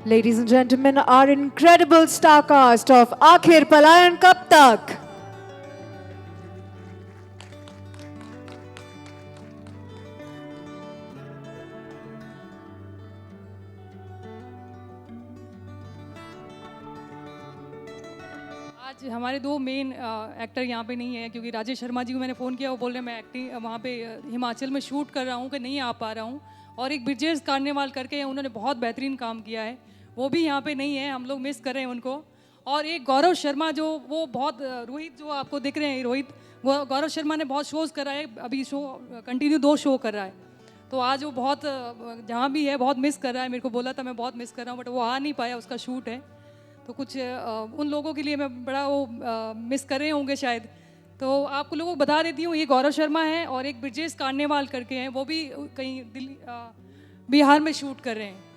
Ladies and gentlemen, our incredible star cast of Aakhir Palayan Kab Tak. आज हमारे दो मेन एक्टर यहाँ पे नहीं है, क्योंकि राजेश शर्मा जी को मैंने फ़ोन किया, वो बोल रहे हैं मैं एक्टिंग वहाँ पे हिमाचल में शूट कर रहा हूँ कि नहीं आ पा रहा हूँ। और एक ब्रिजेश कार्नेवाल करके हैं, उन्होंने बहुत बेहतरीन काम किया है, वो भी यहाँ पे नहीं है, हम लोग मिस कर रहे हैं उनको। और एक गौरव शर्मा जो वो बहुत, रोहित जो आपको दिख रहे हैं, रोहित, वो गौरव शर्मा ने बहुत शोज़ करा है, अभी शो कंटिन्यू 2 शो कर रहा है, तो आज वो बहुत जहाँ भी है बहुत मिस कर रहा है। मेरे को बोला था मैं बहुत मिस कर रहा हूँ, बट वो आ नहीं पाया, उसका शूट है। तो कुछ उन लोगों के लिए मैं बड़ा वो मिस कर रहे होंगे शायद। तो आपको लोगों को बता देती हूँ, ये गौरव शर्मा है और एक ब्रिजेश कार्नेवाल करके हैं, वो भी कहीं दिल्ली बिहार में शूट कर रहे हैं।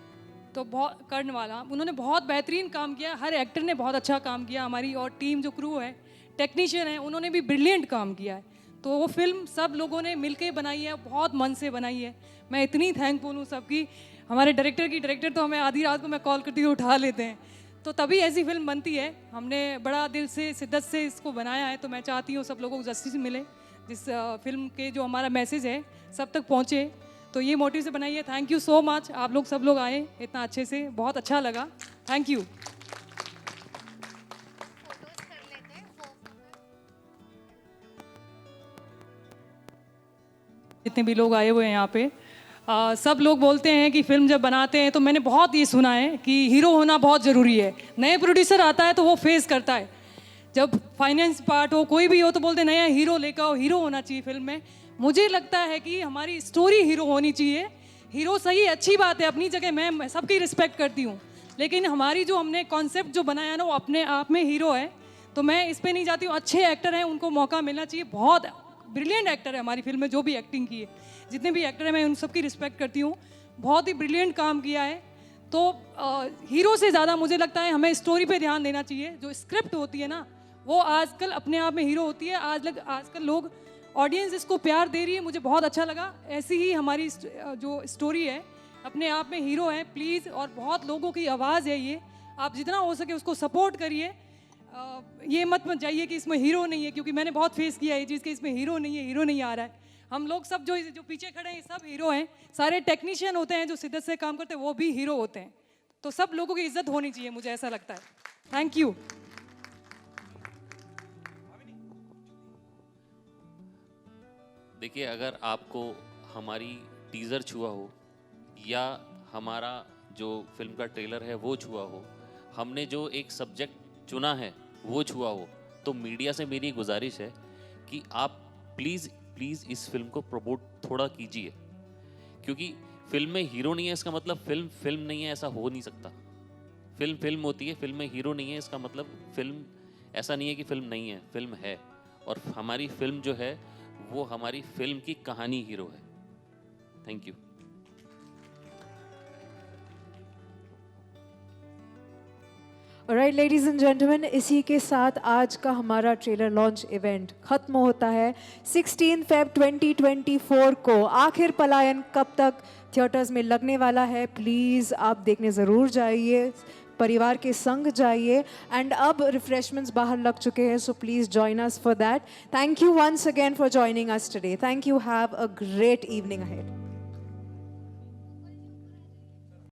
तो बहुत करने वाला, उन्होंने बहुत बेहतरीन काम किया, हर एक्टर ने बहुत अच्छा काम किया, हमारी और टीम जो क्रू है, टेक्नीशियन है, उन्होंने भी ब्रिलियंट काम किया है। तो वो फिल्म सब लोगों ने मिलके बनाई है, बहुत मन से बनाई है। मैं इतनी थैंकफुल हूँ सबकी। हमारे डायरेक्टर तो हमें आधी रात को मैं कॉल करती हूँ उठा लेते हैं, तो तभी ऐसी फिल्म बनती है। हमने बड़ा दिल से शिद्दत से इसको बनाया है, तो मैं चाहती हूँ सब लोगों को जस्टिस मिले, जिस फिल्म के जो हमारा मैसेज है सब तक पहुँचे, तो ये मोटिव से बनाई है। थैंक यू सो मच, आप लोग सब लोग आए इतना अच्छे से, बहुत अच्छा लगा, थैंक यू। जितने भी लोग आए हुए हैं यहाँ पे, सब लोग बोलते हैं कि फिल्म जब बनाते हैं, तो मैंने बहुत ये सुना है कि हीरो होना बहुत ज़रूरी है। नए प्रोड्यूसर आता है तो वो फेस करता है, जब फाइनेंस पार्ट हो कोई भी हो तो बोलते नया हीरो लेकर आओ, हीरो होना चाहिए फिल्म में। मुझे लगता है कि हमारी स्टोरी हीरो होनी चाहिए। हीरो सही अच्छी बात है अपनी जगह, मैं सबकी रिस्पेक्ट करती हूँ, लेकिन हमारी जो हमने कॉन्सेप्ट जो बनाया ना, वो अपने आप में हीरो है। तो मैं इस पर नहीं जाती हूँ, अच्छे एक्टर हैं उनको मौका मिलना चाहिए। बहुत ब्रिलियंट एक्टर है हमारी फिल्म में, जो भी एक्टिंग की है, जितने भी एक्टर हैं मैं उन सबकी रिस्पेक्ट करती हूँ, बहुत ही ब्रिलियंट काम किया है। तो हीरो से ज़्यादा मुझे लगता है हमें स्टोरी पे ध्यान देना चाहिए। जो स्क्रिप्ट होती है ना, वो आजकल अपने आप में हीरो होती है। आजकल लोग ऑडियंस इसको प्यार दे रही है, मुझे बहुत अच्छा लगा। ऐसी ही हमारी जो स्टोरी है, अपने आप में हीरो है प्लीज़, और बहुत लोगों की आवाज़ है ये, आप जितना हो सके उसको सपोर्ट करिए। ये मत जाइए कि इसमें हीरो नहीं है, क्योंकि मैंने बहुत फेस किया है ये चीज़ कि इसमें हीरो नहीं है, हीरो नहीं आ रहा है। हम लोग सब जो पीछे खड़े हैं सब हीरो हैं, सारे टेक्नीशियन होते हैं जो शिद्दत से काम करते हैं वो भी हीरो होते हैं। तो सब लोगों की इज्जत होनी चाहिए, मुझे ऐसा लगता है। Thank you. देखिए, अगर आपको हमारी टीज़र छुआ हो या हमारा जो फिल्म का ट्रेलर है वो छुआ हो, हमने जो एक सब्जेक्ट चुना है वो छुआ हो, तो मीडिया से मेरी गुजारिश है कि आप प्लीज़ इस फिल्म को प्रमोट थोड़ा कीजिए, क्योंकि फिल्म में हीरो नहीं है इसका मतलब फिल्म नहीं है, ऐसा हो नहीं सकता। फिल्म होती है, फिल्म में हीरो नहीं है इसका मतलब फिल्म ऐसा नहीं है कि फिल्म नहीं है, फिल्म है। और हमारी फिल्म जो है वो हमारी फिल्म की कहानी हीरो है। Thank you. Alright ladies and gentleman, इसी के साथ आज का हमारा ट्रेलर लॉन्च इवेंट खत्म होता है। 16 फेब 2024 को आखिर पलायन कब तक थिएटर्स में लगने वाला है। प्लीज़ आप देखने ज़रूर जाइए, परिवार के संग जाइए। एंड अब रिफ्रेशमेंट्स बाहर लग चुके हैं, so please join us for that. Thank you once again for joining us today. Thank you. Have a great evening ahead.